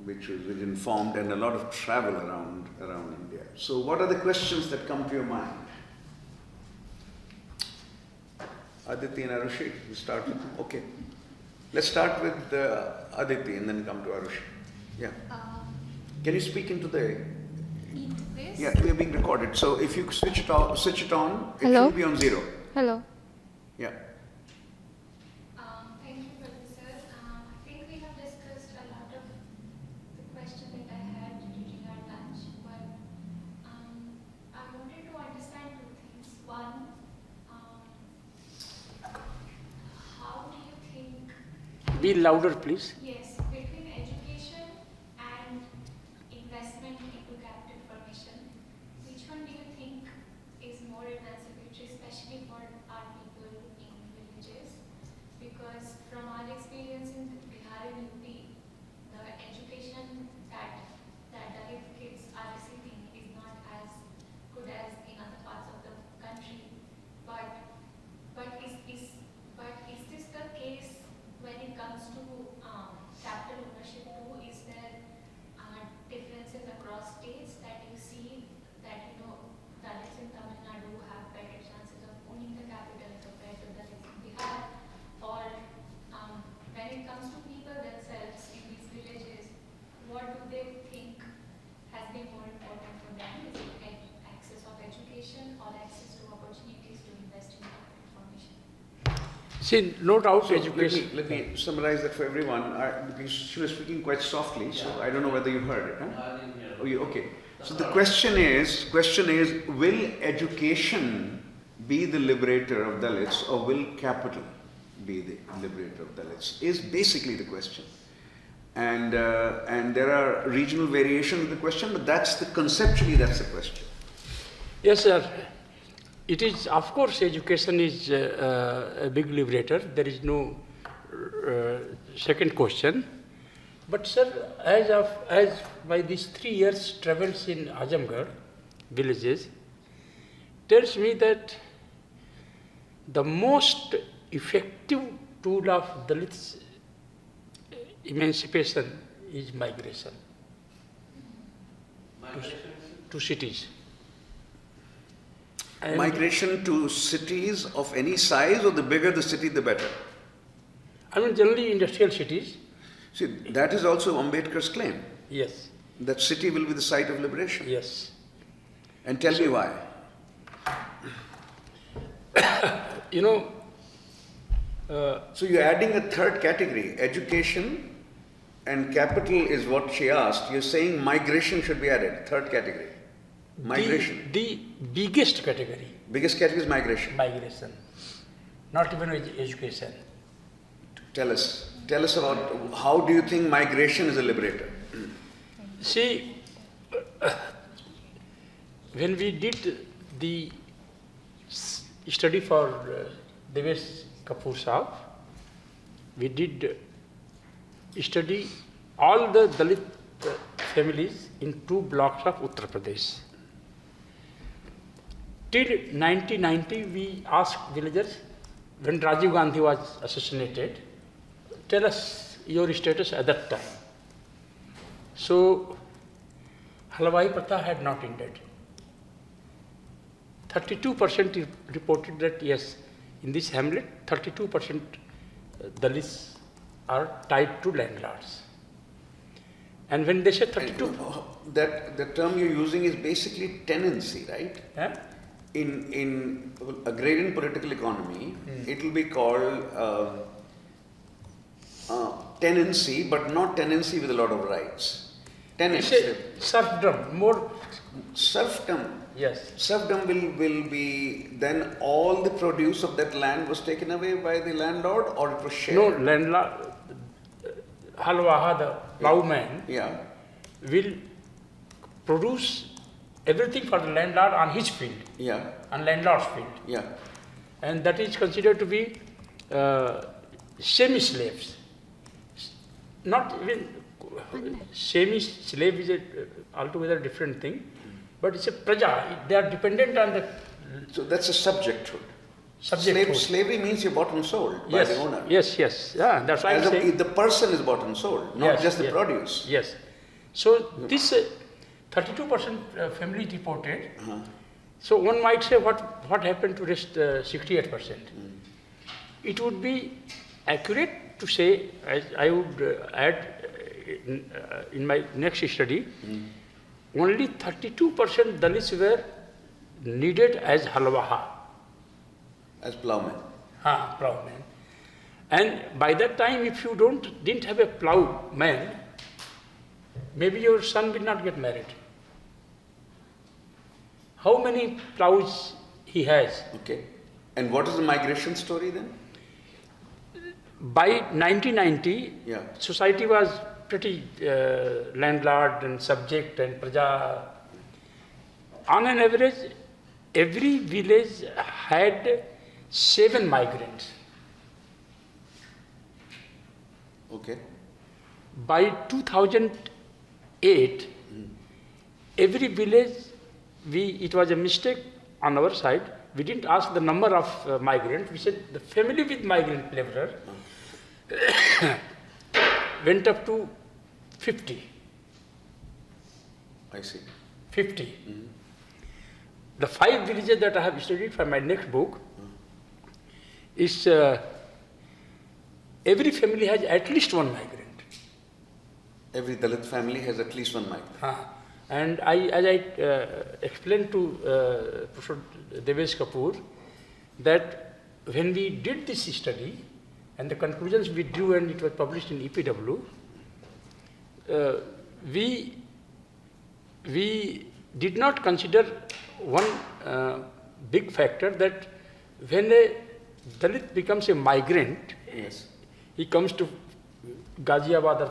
which informed, and a lot of travel around India. So, what are the questions that come to your mind? Aditi and Arushi, we start with. Okay. Let's start with Aditi and then come to Arushi. Yeah. Can you speak into the... Into this? Yeah, we are being recorded. So if you switch it on, it Hello? should be on 0. Hello. Yeah. Thank you for this, sir. I think we have discussed a lot of the questions that I had during our lunch, but I wanted to understand two things. One, how do you think... Be louder, please. Yes, between education and investment into capital formation, which one do you think is more emancipatory, especially for our people in villages? Because from our experience in Bihar and UP, the education that Dalit kids are receiving is not as good as in other parts of the country. But is this the case when it comes to capital ownership too? Is there differences across states that you see that Dalits in Tamil Nadu have better chances of owning the capital compared to Dalits in Bihar? Or when it comes to people themselves in these villages, what do they think has been more important for them? Is it access of education or access to opportunities to invest in capital formation? See, no doubt So education. let me summarize that for everyone. Because she was speaking quite softly, so I don't know whether you heard it. Huh? I didn't hear. Oh, okay. So the question is, will education be the liberator of Dalits, or will capital be the liberator of Dalits? Is basically the question. And there are regional variations of the question, but conceptually that's the question. Yes, sir. It is, of course, education is a big liberator. There is no second question. But, sir, as by these 3 years travels in Azamgarh villages, tells me that the most effective tool of Dalits emancipation is migration to cities. And Migration to cities of any size, or the bigger the city, the better? I mean, generally industrial cities. See, that is also Ambedkar's claim, Yes, that city will be the site of liberation. yes. And tell me why. You know, So you're adding a third category, education and capital is what she asked. You're saying migration should be added, third category. Migration. the biggest category, Biggest category is migration. migration, not even education. Tell us about how do you think migration is a liberator? See, when we did the study for Devesh Kapur Sahab, we did study all the Dalit families in 2 blocks of Uttar Pradesh. Till 1990, we asked villagers, when Rajiv Gandhi was assassinated, tell us your status at that time. So, Halwai Pratha had not ended. 32% reported that yes, in this hamlet, 32% Dalits are tied to landlords. And when they say 32, That the term you're using is basically tenancy, right? eh? In agrarian political economy, it will be called tenancy, but not tenancy with a lot of rights. It's Tenancy. a serfdom, more, Serfdom. yes. Serfdom will be then all the produce of that land was taken away by the landlord or it was shared? No, landlord, Halwaha, the plowman, Yeah. will produce everything for the landlord on his field, Yeah. on landlord's field. Yeah. And that is considered to be semi-slaves. Not even semi-slave is a altogether different thing, but it's a praja. They are dependent on the So that's a subjecthood. subject. Slavery means you're bought and sold by Yes, the owner. yes, yes. Yeah, that's why I'm saying. The person is bought and sold, not Yes, just the yes. produce. Yes. So this 32% family reported. So one might say, what happened to rest 68%? It would be accurate to say, as I would add in my next study, only 32% Dalits were needed as halwaha, As plowmen. plowman. And by that time, if you didn't have a plowman, maybe your son will not get married. How many plows he has? Okay. And what is the migration story then? By 1990, Yeah. society was pretty landlord and subject and praja. On an average, every village had 7 migrants. Okay. By 2008, every village, it was a mistake on our side. We didn't ask the number of migrants. We said the family with migrant laborer went up to 50. I see. 50. The 5 villages that I have studied for my next book is every family has at least 1 migrant. Every Dalit family has at least 1 migrant. And as I explained to Professor Devesh Kapur, that when we did this study and the conclusions we drew and it was published in EPW, we did not consider one big factor, that when a Dalit becomes a migrant, Yes. he comes to Ghaziabad or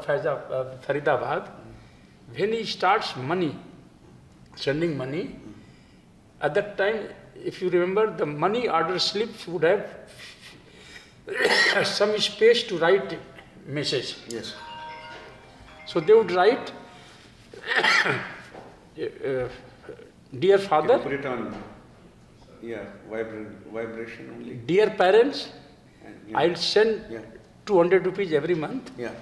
Faridabad, when he starts sending money, at that time, if you remember, the money order slips would have some space to write message. Yes. So they would write, dear father, Put it on, vibration only. dear parents, And, I'll send Yeah. 200 rupees every month. Yeah.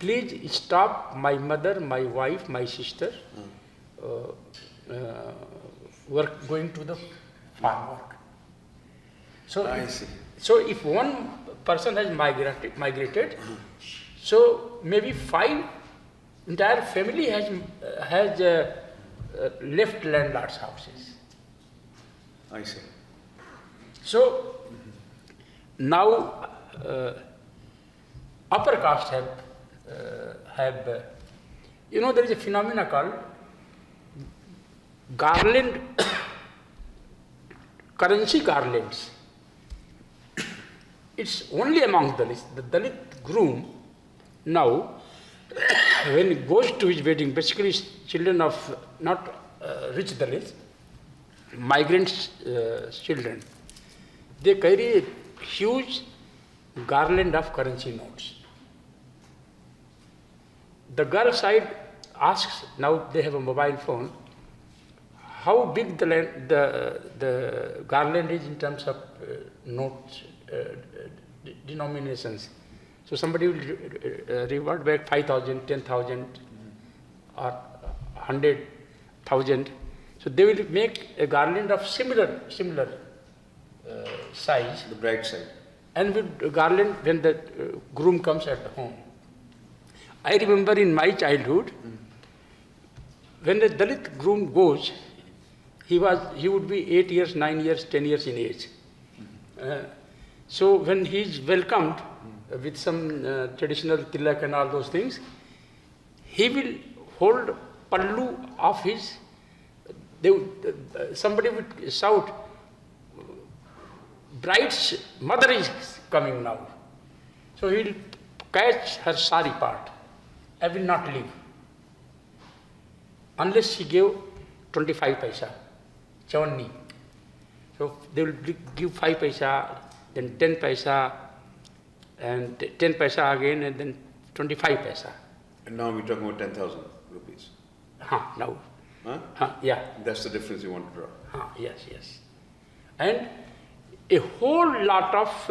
Please stop my mother, my wife, my sister going to the farm work. So, I see. So if one person has migrated, so maybe 5 entire family has left landlord's houses. I see. So now upper caste have there is a phenomena called garland, currency garlands. It's only among Dalits. The Dalit groom now, when he goes to his wedding, basically children of not rich Dalits, migrant children, they carry a huge garland of currency notes. The girl side asks, now they have a mobile phone, how big the garland is in terms of notes, denominations. So somebody will revert back 5,000, 10,000 or 100,000. So they will make a garland of similar size. The bride side. And with garland when the groom comes at home. I remember in my childhood, when the Dalit groom goes, he would be 8 years, 9 years, 10 years in age. So when he is welcomed with some traditional tilak and all those things, he will hold pallu of his. Somebody would shout, bride's mother is coming now. So he will catch her sari part. I will not leave unless she gave 25 paisa, chawanni. So they will give 5 paisa, then 10 paisa, and 10 paisa again, and then 25 paisa. And now we're talking about 10,000 rupees. Now. Huh? Yeah. That's the difference you want to draw. Yes. And a whole lot of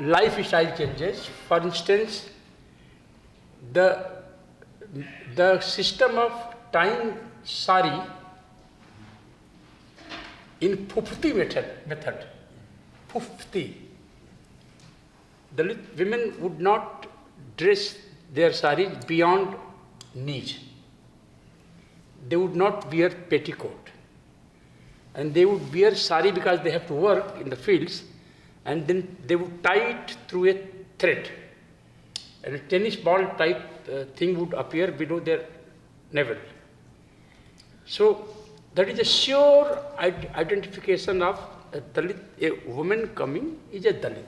lifestyle changes. For instance, the system of tying sari in Phufti method. Phufti. Dalit women would not dress their saris beyond knees. They would not wear petticoat. And they would wear sari because they have to work in the fields, and then they would tie it through a thread. And a tennis ball type thing would appear below their navel. So that is a sure identification of a Dalit. A woman coming is a Dalit.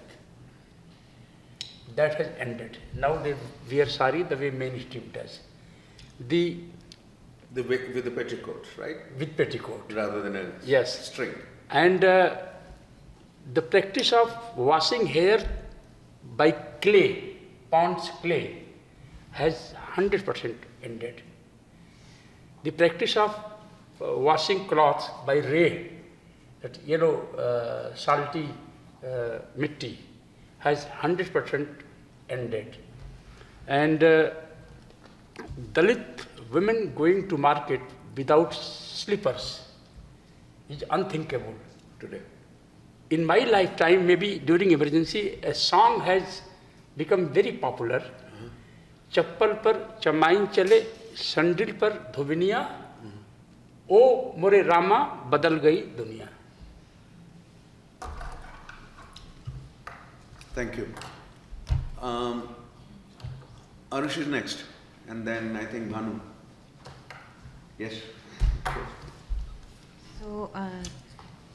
That has ended. Now they wear sari the way mainstream does. With the petticoat, right? With petticoat. Rather than a Yes. string. And the practice of washing hair by clay, pond's clay, has 100% ended. The practice of washing cloths by ray, that yellow salty mitti, has 100% ended. And Dalit women going to market without slippers is unthinkable today. In my lifetime, maybe during emergency, a song has become very popular. Chappal par chamain chale, sandil par dhuviniya, O more Rama badal gayi duniya. Thank you. Arush is next, and then I think Bhanu. Yes. So,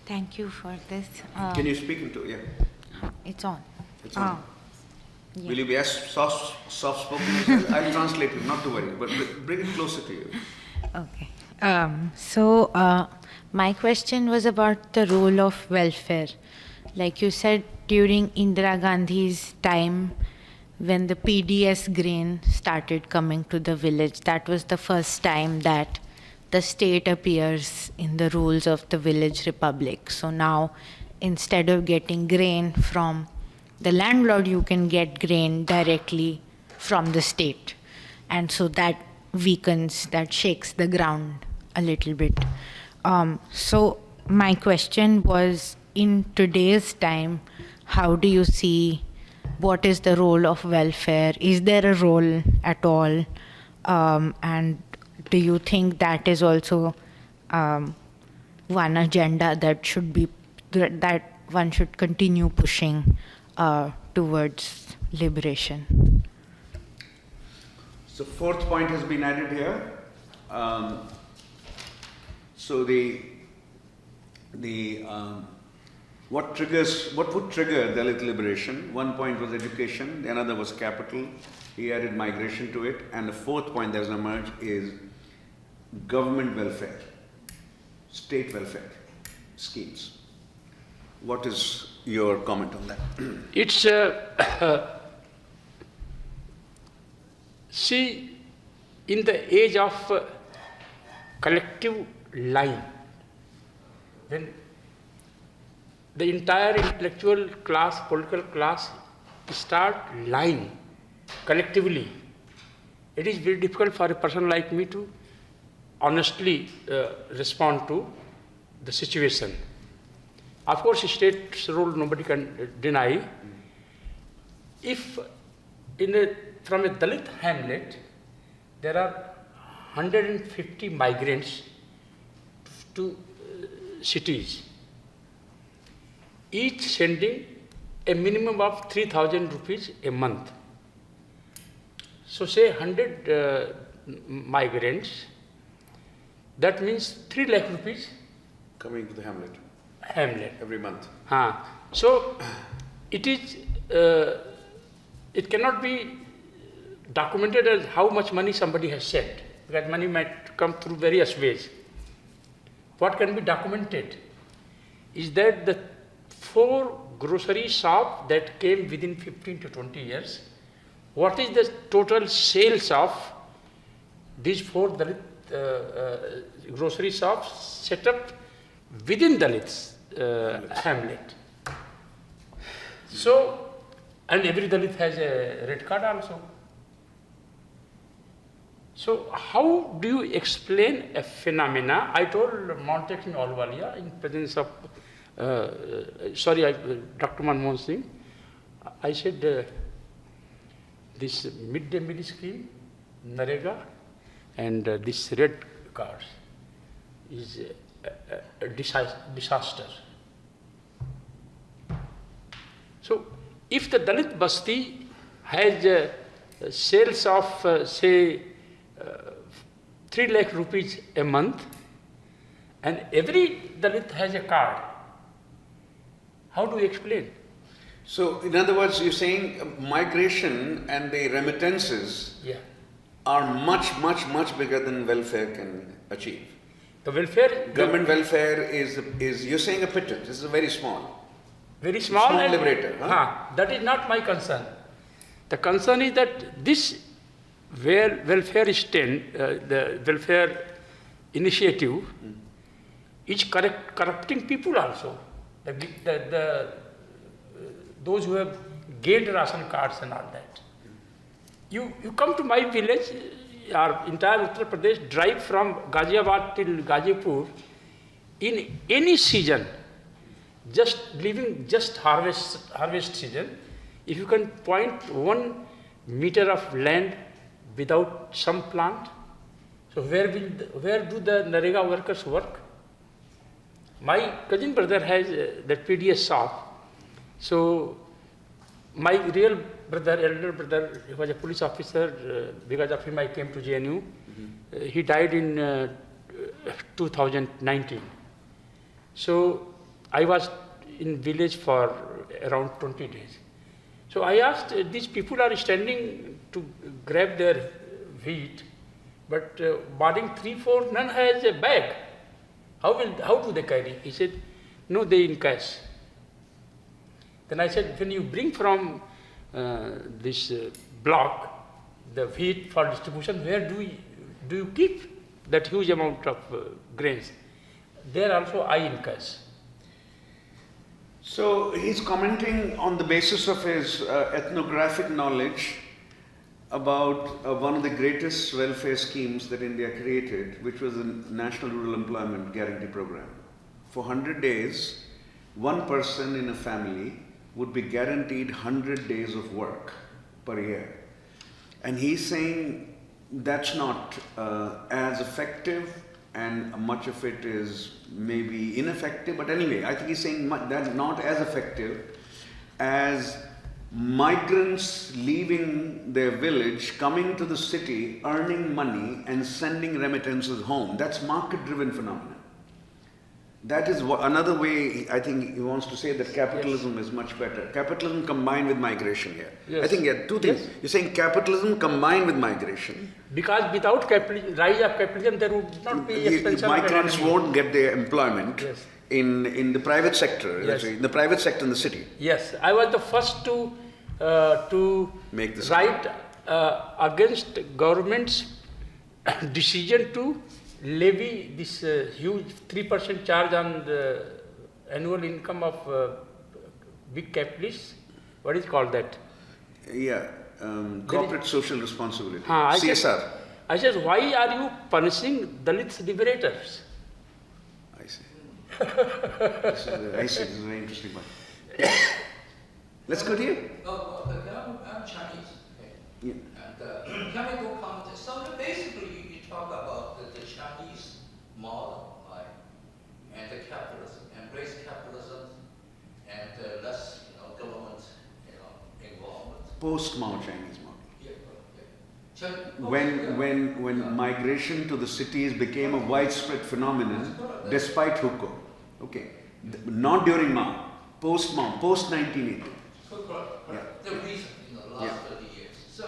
thank you for this. Can you speak into? Yeah. It's on. It's on. Yeah. Will you be as soft-spoken as well? I'll translate it, not to worry, but bring it closer to you. Okay. So, my question was about the role of welfare. Like you said, during Indira Gandhi's time, when the PDS grain started coming to the village, that was the first time that the state appears in the rules of the village republic. So now, instead of getting grain from the landlord, you can get grain directly from the state. And so that weakens, that shakes the ground a little bit. So my question was, in today's time, how do you see, what is the role of welfare? Is there a role at all? And do you think that is also one agenda that one should continue pushing towards liberation. So fourth point has been added here. What would trigger Dalit liberation? One point was education, the another was capital. He added migration to it, and the fourth point that has emerged is government welfare, state welfare schemes. What is your comment on that? It's see, in the age of collective lying, when the entire intellectual class, political class start lying collectively, it is very difficult for a person like me to honestly respond to the situation. Of course, state's role nobody can deny. If from a Dalit hamlet, there are 150 migrants to cities, each sending a minimum of 3,000 rupees a month. So say 100 migrants, that means 3 lakh rupees Coming to the hamlet every month. So it is, it cannot be documented as how much money somebody has sent, because money might come through various ways. What can be documented is that the 4 grocery shops that came within 15 to 20 years, what is the total sales of these 4 Dalit grocery shops set up within Dalits hamlet. So, and every Dalit has a red card also. So, how do you explain a phenomena? I told Montex in Ahluwalia in presence of, Dr. Manmohan Singh, I said this midday meal scheme, Narega, and this red cards is a disaster. So, if the Dalit Basti has sales of say 3 lakh rupees a month, and every Dalit has a card, how do you explain? So, in other words, you're saying migration and the remittances are much, much, much bigger than welfare can achieve. The welfare... Government welfare is you're saying a pittance. This is a very small. Very small. Small liberator. That is not my concern. The concern is that this welfare the welfare initiative is corrupting people also. Those who have gained ration cards and all that. You come to my village, our entire Uttar Pradesh, drive from Ghaziabad till Ghazipur in any season, just leaving just harvest season, if you can point 1 meter of land without some plant, so where do the Narega workers work? My cousin brother has that PDS shop. So my real brother, elder brother, he was a police officer. Because of him, I came to JNU. He died in 2019. So I was in village for around 20 days. So I asked, these people are standing to grab their wheat, but boarding 3-4, none has a bag. How do they carry? He said, no, they in cash. Then I said, when you bring from this block the wheat for distribution, where do you keep that huge amount of grains? There also I in cash. So he's commenting on the basis of his ethnographic knowledge about one of the greatest welfare schemes that India created, which was the National Rural Employment Guarantee Program. For 100 days, one person in a family would be guaranteed 100 days of work per year. And he's saying that's not as effective and much of it is maybe ineffective, but anyway, I think he's saying that not as effective as migrants leaving their village, coming to the city, earning money and sending remittances home. That's market-driven phenomenon. That is another way I think he wants to say that capitalism is much better. Capitalism combined with migration here. Yes. I think two things. Yes. You're saying capitalism combined with migration. Because without rise of capitalism, there would not be expansion of migrants economy. won't get their employment Yes. in the private sector. Yes. In the private sector in the city. Yes, I was the first to Make this write against government's decision to levy this huge 3% charge on the annual income of big capitalists. What is called that? Yeah, corporate social responsibility. I CSR. said, why are you punishing Dalits liberators? I see. This is a very interesting one. Let's go to you. I'm Chinese. Okay. Yeah. And can we go comment? So basically, you talk about the Chinese model, right? And the capitalism, embrace capitalism, and less, government, involvement. Post-Mao Chinese model. Yeah, yeah. So, When migration to the cities became a widespread phenomenon, despite hukou. Okay. Not during Mao. Post-Mao, post-1980. Correct. The reason in the last Yeah. 30 years. So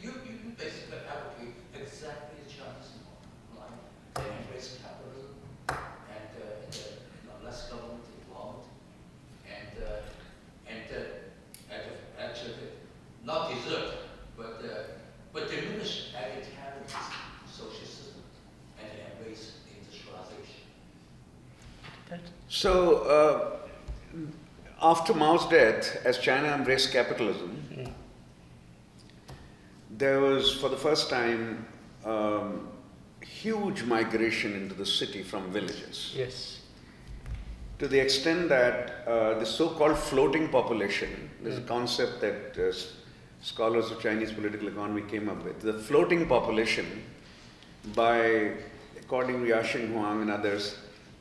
you basically advocate exactly the Chinese model, right? They embrace capitalism and less government involvement and actually not desert, but diminish egalitarian social system and embrace industrialization. So, after Mao's death, as China embraced capitalism, there was, for the first time, huge migration into the city from villages. Yes. To the extent that the so-called floating population, there's a concept that scholars of Chinese political economy came up with. The floating population, according to Yaxing Huang and others,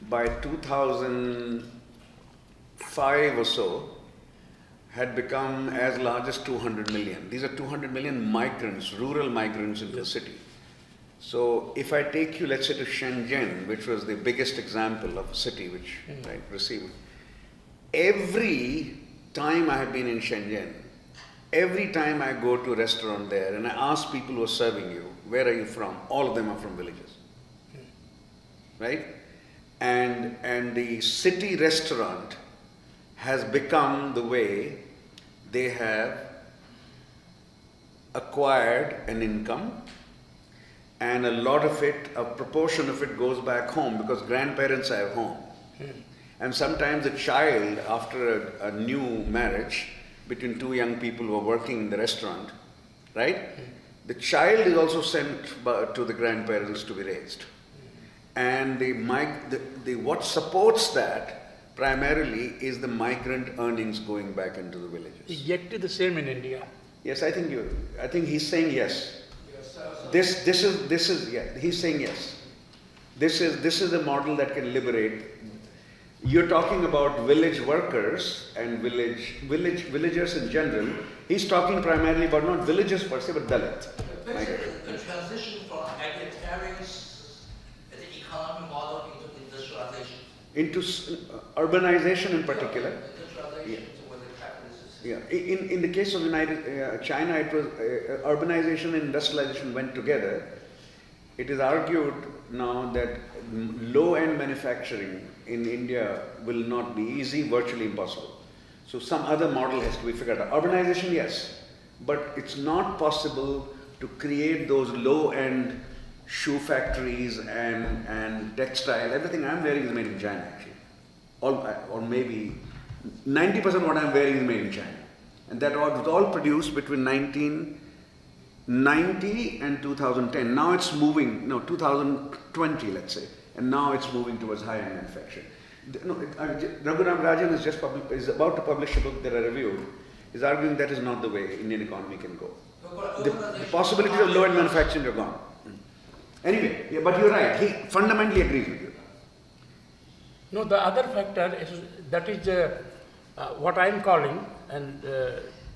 by 2005 or so, had become as large as 200 million. These are 200 million migrants, rural migrants into the city. So if I take you, let's say, to Shenzhen, which was the biggest example of a city which received, every time I have been in Shenzhen, every time I go to a restaurant there and I ask people who are serving you, where are you from? All of them are from villages. Right? And the city restaurant has become the way they have acquired an income, and a lot of it, a proportion of it goes back home because grandparents are at home. And sometimes a child, after a new marriage between two young people who are working in the restaurant, right? The child is also sent to the grandparents to be raised. And what supports that primarily is the migrant earnings going back into the villages. Exactly the same in India. Yes, I think he's saying yes. This is he's saying yes. This is a model that can liberate. You're talking about village workers and villagers in general. He's talking primarily about not villagers per se, but Dalit. Basically, the transition from egalitarian economic model into industrialization. Into urbanization in particular. Industrialization to where the capitalist Yeah, in the case of China, it was urbanization and industrialization went together. It is argued now that low-end manufacturing in India will not be easy, virtually impossible. So some other model has to be figured out. Urbanization, yes, but it's not possible to create those low-end shoe factories and textile. Everything I'm wearing is made in China, actually. Or maybe 90% of what I'm wearing is made in China. And that was all produced between 1990 and 2010. Now it's moving, 2020, let's say. And now it's moving towards high-end manufacturing. Raghuram Rajan is about to publish a book that I reviewed. Is arguing that is not the way Indian economy can go. The possibilities of low-end manufacturing are gone. Anyway, yeah, but you're right. He fundamentally agrees with you. No, the other factor is that is what I am calling, and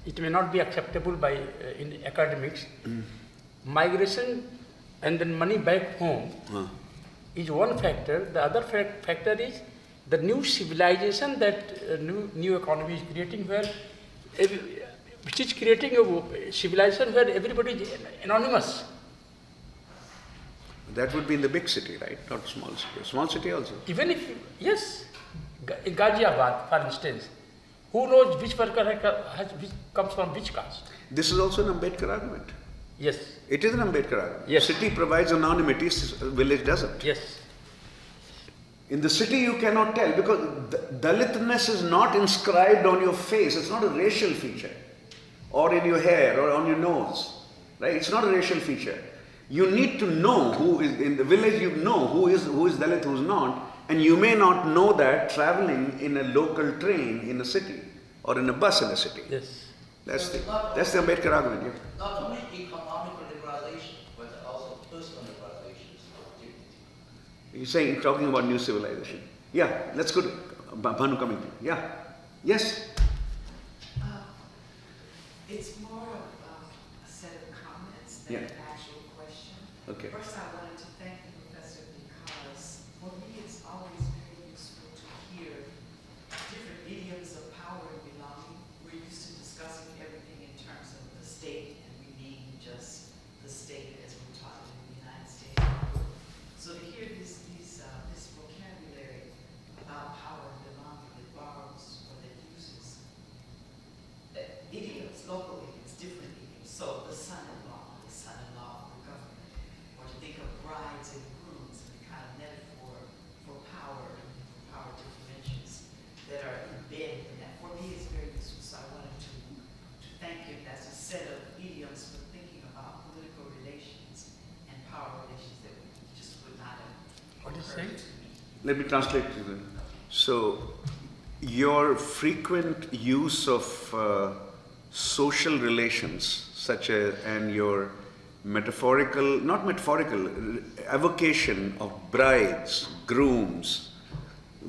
it may not be acceptable by in academics. Migration and then money back home is one factor. The other factor is the new civilization that new economy is creating, which is creating a civilization where everybody is anonymous. That would be in the big city, right? Not small city. Small city also. Even if, yes, in Ghaziabad, for instance, who knows which worker which comes from which caste? This is also an Ambedkar argument. Yes. It is an Ambedkar argument. Yes. City provides anonymity, village doesn't. Yes. In the city you cannot tell because Dalitness is not inscribed on your face. It's not a racial feature. Or in your hair or on your nose. Right? It's not a racial feature. You need to know who is in the village. You know who is Dalit, who is not, and you may not know that traveling in a local train in a city or in a bus in a city. Yes. That's the Ambedkar argument. Yeah. Not only economic liberalization, but also personal liberalization of dignity. You're saying talking about new civilization. Yeah. Let's go to Bhanu coming to. Yeah. Yes. It's more of a set of comments than an actual question. Okay. First, I wanted to thank the professor because for me it's always very useful to hear different idioms of power and belonging. We're used to discussing everything in terms of the state, and we mean just the state as we're taught in the United States. So to hear this vocabulary about power and belonging that borrows or that uses idioms, local idioms, different idioms. So the son-in-law of the government, or to think of brides and grooms and the kind of metaphor for power and for power differentials that are embedded in that. For me, it's very useful. So I wanted to thank him as a set of idioms for thinking about political relations and power relations that we just would not have What is occurred saying? to me. Let me translate to them. So, your frequent use of social relations, such as, and your metaphorical, not metaphorical, evocation of brides, grooms,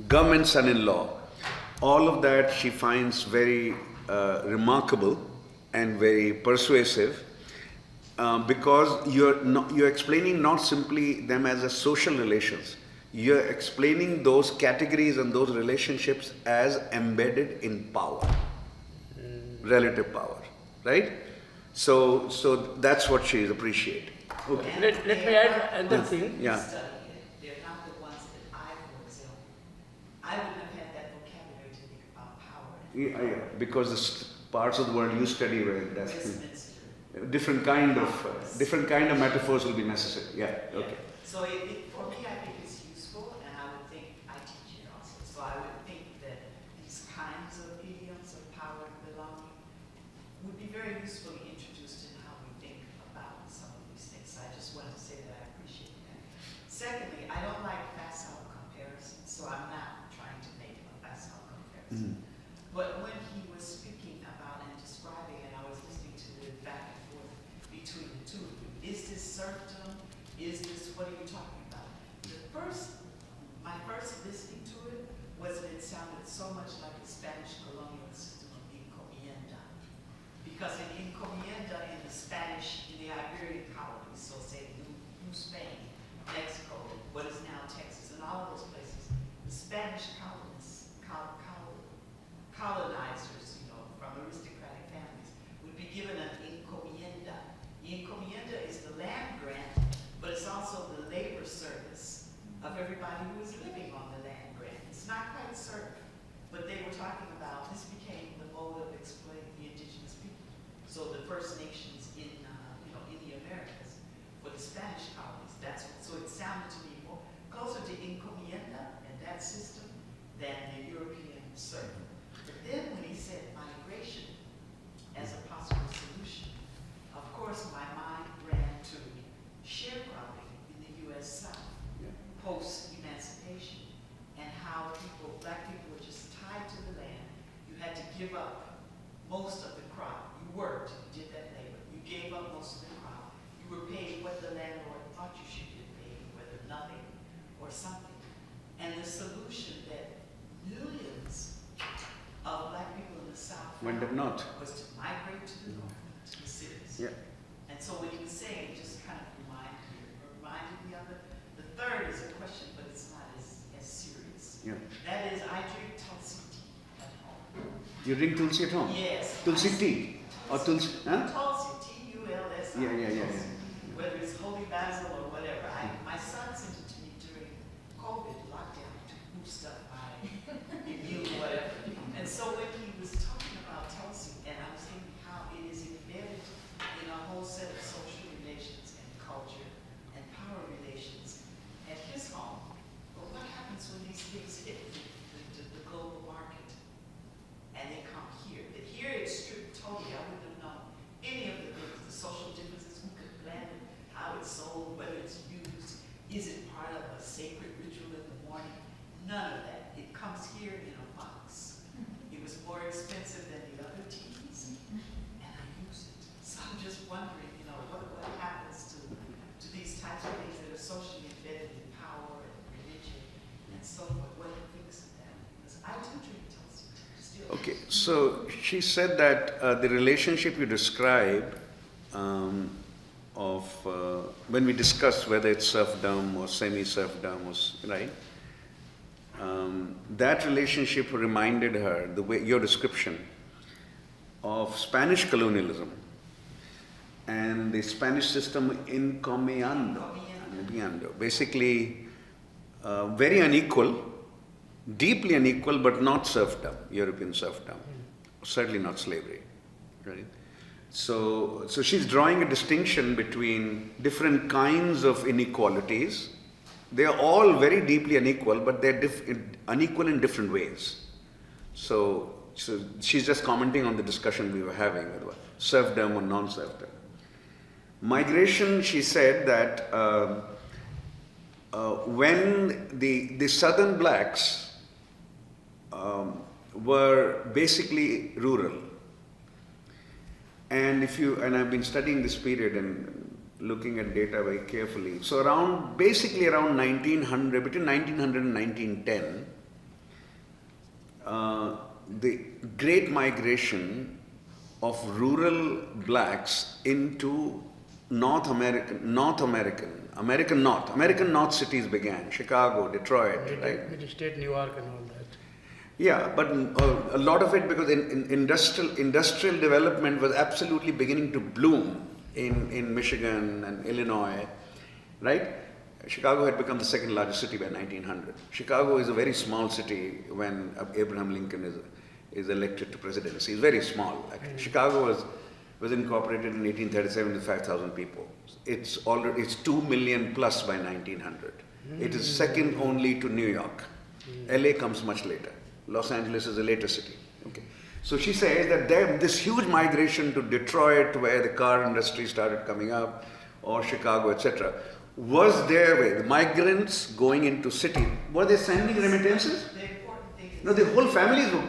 government son-in-law, all of that she finds very remarkable and very persuasive because you're explaining not simply them as a social relations, you're explaining those categories and those relationships as embedded in power, relative power, right? So that's what she is appreciating. Okay. Let me add another thing. Yeah. They're not the ones that for example, I wouldn't have had that vocabulary to think about power. Yeah, because the parts of the world you study where that's Westminster. different kind of metaphors will be necessary. Yeah. Okay. So for me, I think it's useful, and I would think, I teach it also, so I would think that these kinds of idioms of power and belonging would be very usefully introduced in how we think about some of these things. So I just wanted to say that I appreciate that. Secondly, I don't like facile comparisons, so I'm not trying to make a facile comparison. But when he was speaking about and describing, and I was listening to the back and forth between the two of you, is this serfdom? Is this, what are you talking about? My first listening to it was that it sounded so much like the Spanish colonial system of encomienda. Because in encomienda in the Spanish, in the Iberian colonies, so say New Spain, Mexico, what is now Texas, and all of those places, the Spanish colonizers, from aristocratic families, would be given an encomienda. The encomienda is the land grant, but it's also the labor service of everybody who is living on the land grant. It's not quite serf, but they were talking about, this became the mode of explaining the indigenous people. So the First Nations in the Americas, for the Spanish colonies, so it sounded to me more closer to encomienda and that system than the European serf. But then when he said migration as a possible solution, of course my mind ran to sharecropping in the U.S. South, post-emancipation, and how black people were just tied to the land. You had to give up most of the crop. You worked, you did that labor. You gave up most of the crop. You were paid what the landlord thought you should get or something. And the solution that millions of black people in the South Went up north. was to migrate to the north, to the cities. Yeah. And so what he was saying just kind of reminded me of it. The third is a question, but it's not as serious. Yeah. That is, I drink Tulsi tea at home. You drink Tulsi at home? Yes. Tulsi tea? Or Tulsi, huh? Tulsi, T-U-L-S-I. Yeah. Whether it's holy basil or whatever. My son sent it to me during COVID lockdown to boost up my immune whatever. And so when he was talking about Tulsi, and I was thinking how it is embedded in a whole set of social relations and culture and power relations at his home. But what happens when these things hit the global market and they come here? That here it's stripped totally. I wouldn't have known any of the things, the social differences, who could blend it, how it's sold, whether it's used, is it part of a sacred ritual in the morning? None of that. It comes here in a box. It was more expensive than the other teas, and I use it. So I'm just wondering, what happens to these types of things that are socially embedded in power and religion and so forth. What do you think of that? Because I do drink Tulsi tea still. Okay, so she said that the relationship you describe of when we discuss whether it's serfdom or semi-serfdom, right? That relationship reminded her, the way your description, of Spanish colonialism and the Spanish system in Comeando. Basically, very unequal, deeply unequal, but not serfdom, European serfdom, certainly not slavery, right? So she's drawing a distinction between different kinds of inequalities. They are all very deeply unequal, but they're unequal in different ways. So she's just commenting on the discussion we were having with serfdom or non-serfdom. Migration, she said that when the southern blacks were basically rural, and I've been studying this period and looking at data very carefully. So basically around 1900, between 1900 and 1910, the great migration of rural blacks into American North cities began. Chicago, Detroit, right? Mid-state, New York and all that. Yeah, but a lot of it because industrial development was absolutely beginning to bloom in Michigan and Illinois, right? Chicago had become the second largest city by 1900. Chicago is a very small city when Abraham Lincoln is elected to presidency. It's very small. Actually. Chicago was incorporated in 1837 with 5,000 people. It's 2 million plus by 1900. It is second only to New York. LA comes much later. Los Angeles is a later city. Okay. So she says that this huge migration to Detroit, where the car industry started coming up, or Chicago, etc., was there where the migrants going into city, were they sending remittances? The important thing is No, the whole families were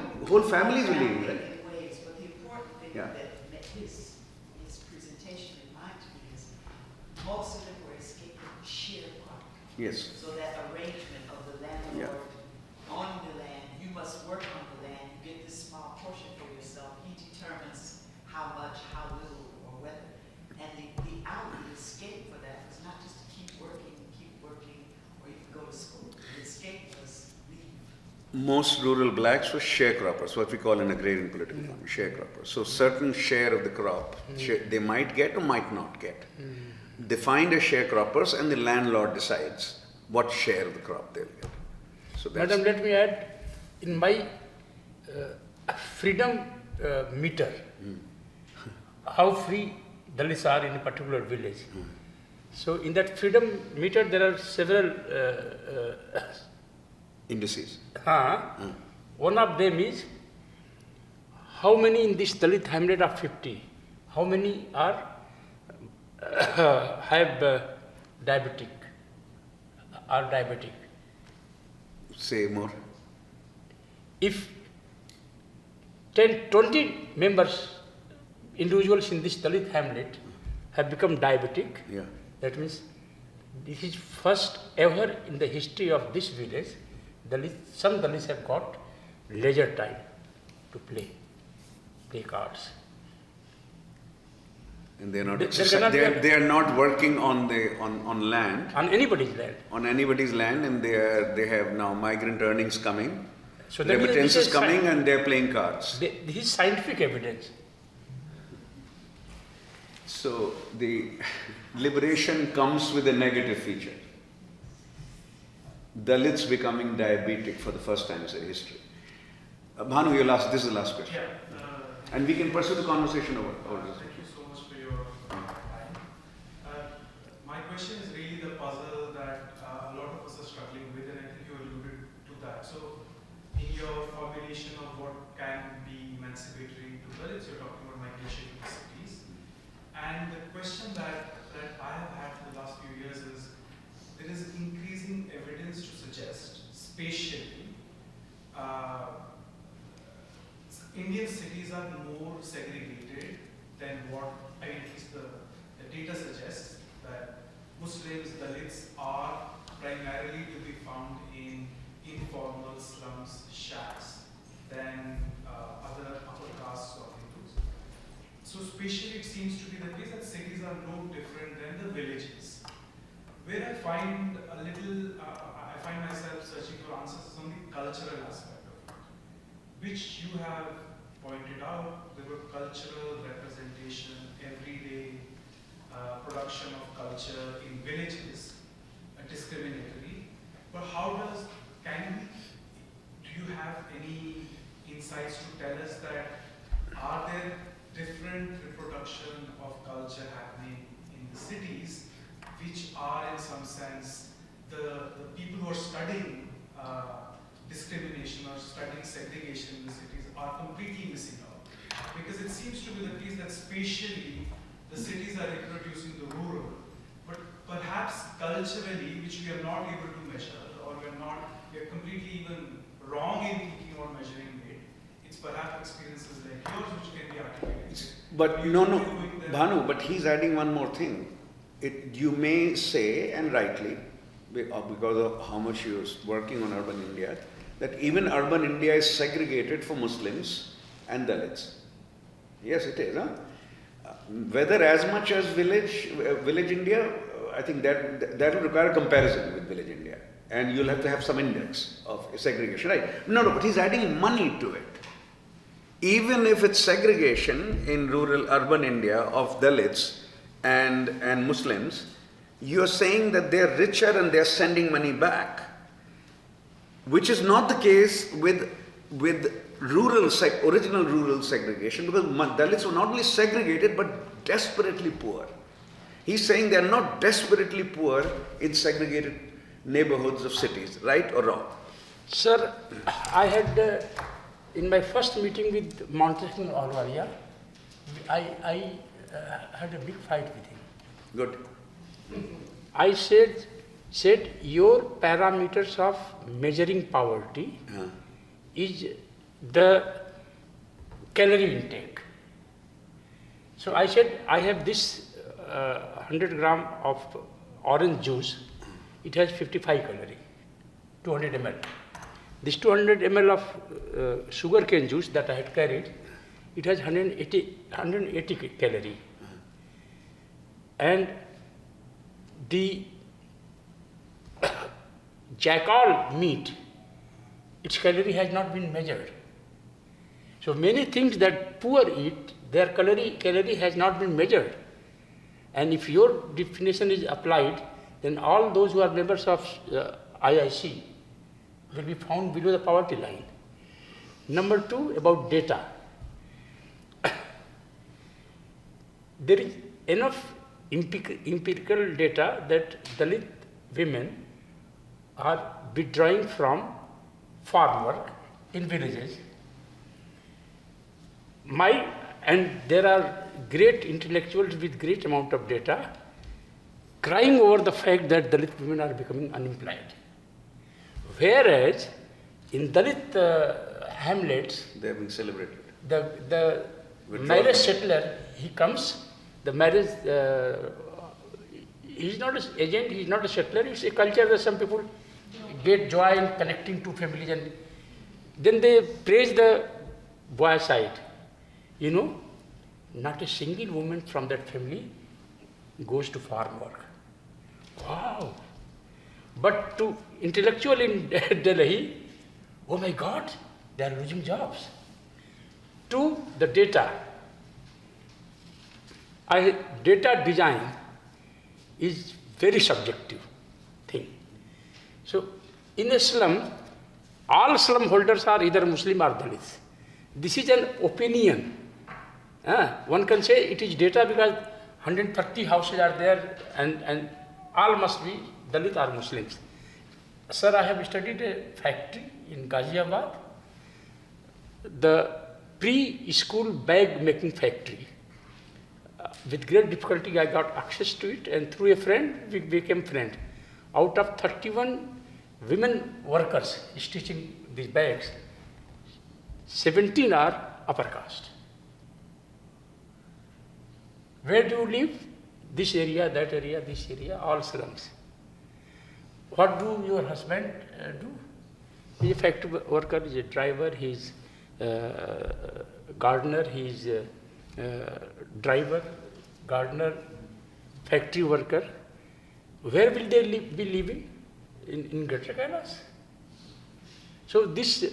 leaving, right? in ways, but the important thing Yeah. that his presentation reminded me is most of them were escaping shared property. Yes. So that arrangement of the landlord on the land, you must work on the land, you get this small portion for yourself, he determines how much, how little, or whether. And the outlet, the escape for that was not just to keep working, or even go to school. The escape was leave. Most rural blacks were sharecroppers, what we call in agrarian political economy, sharecroppers. So certain share of the crop they might get or might not get. Defined as sharecroppers, and the landlord decides what share of the crop they'll get. So that's Madam, let me add, in my freedom meter, how free Dalits are in a particular village. So in that freedom meter, there are several indices. One of them is how many in this Dalit hamlet are 50? How many are have diabetic? Are diabetic? Say more. If 20 members, individuals in this Dalit hamlet have become diabetic, Yeah. that means this is first ever in the history of this village, some Dalits have got leisure time to play cards. And they are not There they are not working on land. On anybody's land. On anybody's land, and they have now migrant earnings coming. So remittances coming, and they are playing cards. This is scientific evidence. So the liberation comes with a negative feature. Dalits becoming diabetic for the first time in history. Bhanu, this is the last question. Yeah, and we can pursue the conversation over this. thank you so much for your time. My question is really the puzzle that a lot of us are struggling with, and I think you alluded to that. So, in your formulation of what can be emancipatory to Dalits, you're talking about migration to the cities. And the question that I have had for the last few years is, there is increasing evidence to suggest, spatially, Indian cities are more segregated than what, at least the data suggests, that Muslims, Dalits are primarily to be found in informal slums, shacks, than other upper castes or Hindus. So spatially it seems to be the case that cities are no different than the villages. Where I find a little, I find myself searching for answers on the cultural aspect of it, which you have pointed out. There were cultural representation, everyday production of culture in villages, discriminatory. But do you have any insights to tell us that are there different reproduction of culture happening in the cities, which are in some sense the people who are studying discrimination or studying segregation in the cities are completely missing out? Because it seems to be the case that spatially the cities are reproducing the rural, but perhaps culturally, which we are not able to measure, or we are completely even wrong in thinking or measuring it. It's perhaps experiences like yours which can be articulated. But no, Bhanu, but he's adding one more thing. You may say, and rightly, because of how much he was working on urban India, that even urban India is segregated for Muslims and Dalits. Yes, it is. Huh? Whether as much as village India, I think that will require a comparison with village India. And you'll have to have some index of segregation, right? No, but he's adding money to it. Even if it's segregation in urban India of Dalits and Muslims, you're saying that they're richer and they're sending money back, which is not the case with original rural segregation, because Dalits were not only segregated but desperately poor. He's saying they're not desperately poor in segregated neighborhoods of cities, right or wrong? Sir, I had, in my first meeting with Montefiore Alvaria, I had a big fight with him. Good. I said your parameters of measuring poverty is the calorie intake. So I said, I have this 100 gram of orange juice, it has 55 calorie, 200 ml. This 200 ml of sugar cane juice that I had carried, it has 180 calorie. And the jackal meat, its calorie has not been measured. So many things that poor eat, their calorie has not been measured. And if your definition is applied, then all those who are members of IIC will be found below the poverty line. Number two, about data. There is enough empirical data that Dalit women are withdrawing from farm work in villages. And there are great intellectuals with great amount of data crying over the fact that Dalit women are becoming unemployed. Whereas in Dalit hamlets, they have been celebrated. The marriage settler, he comes, the marriage, he's not an agent, he's not a settler, it's a culture that some people get joy in connecting two families, and then they praise the boy side. You know, not a single woman from that family goes to farm work. Wow. But to intellectual in Delhi, oh my God, they are losing jobs. To the data. Data design is very subjective thing. So in a slum, all slum holders are either Muslim or Dalits. This is an opinion. One can say it is data because 130 houses are there and all must be Dalit or Muslims. Sir, I have studied a factory in Ghaziabad, the preschool bag making factory. With great difficulty I got access to it, and through a friend we became friends. Out of 31 women workers stitching these bags, 17 are upper caste. Where do you live? This area, that area, this area, all slums. What do your husband do? He is a factory worker, he is a driver, he is gardener, he is driver, gardener, factory worker. Where will they be living? In Greater Kailas. So this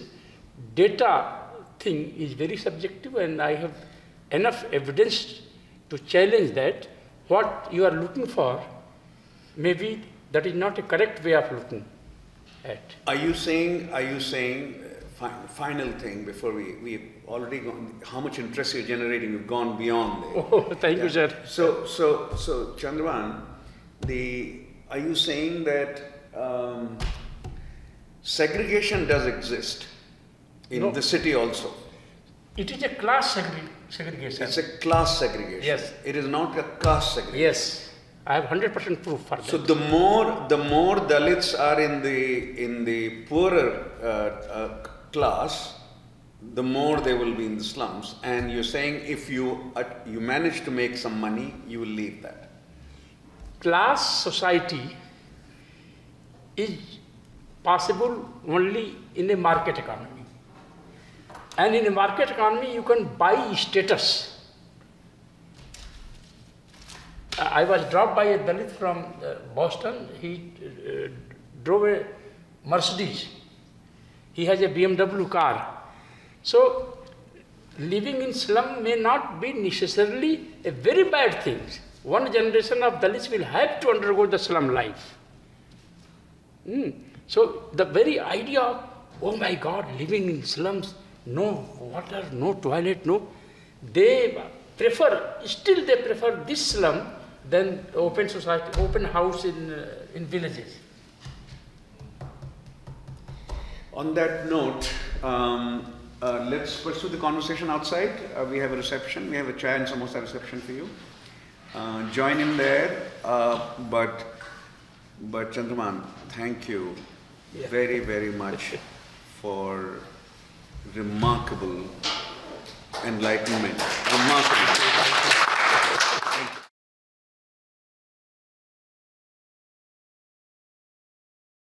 data thing is very subjective, and I have enough evidence to challenge that. What you are looking for, maybe that is not a correct way of looking at. Are you saying, final thing before we've already gone, how much interest you're generating, we've gone beyond there. Oh, thank you, sir. So Chandra Bhan, are you saying that segregation does exist in the city also? It is a class segregation. It's a class segregation. Yes. It is not a caste segregation. Yes, I have 100% proof for that. So the more Dalits are in the poorer class, the more they will be in the slums. And you're saying if you manage to make some money, you will leave that. Class society is possible only in a market economy. And in a market economy, you can buy status. I was dropped by a Dalit from Boston. He drove a Mercedes. He has a BMW car. So, living in slum may not be necessarily a very bad thing. One generation of Dalits will have to undergo the slum life. So, the very idea of, oh my God, living in slums, no water, no toilet, no. They prefer this slum than open society, open house in villages. On that note, let's pursue the conversation outside. We have a reception. We have a chai and samosa reception for you. Join in there. But Chandra Bhan, thank you very, very much for remarkable enlightenment. Remarkable.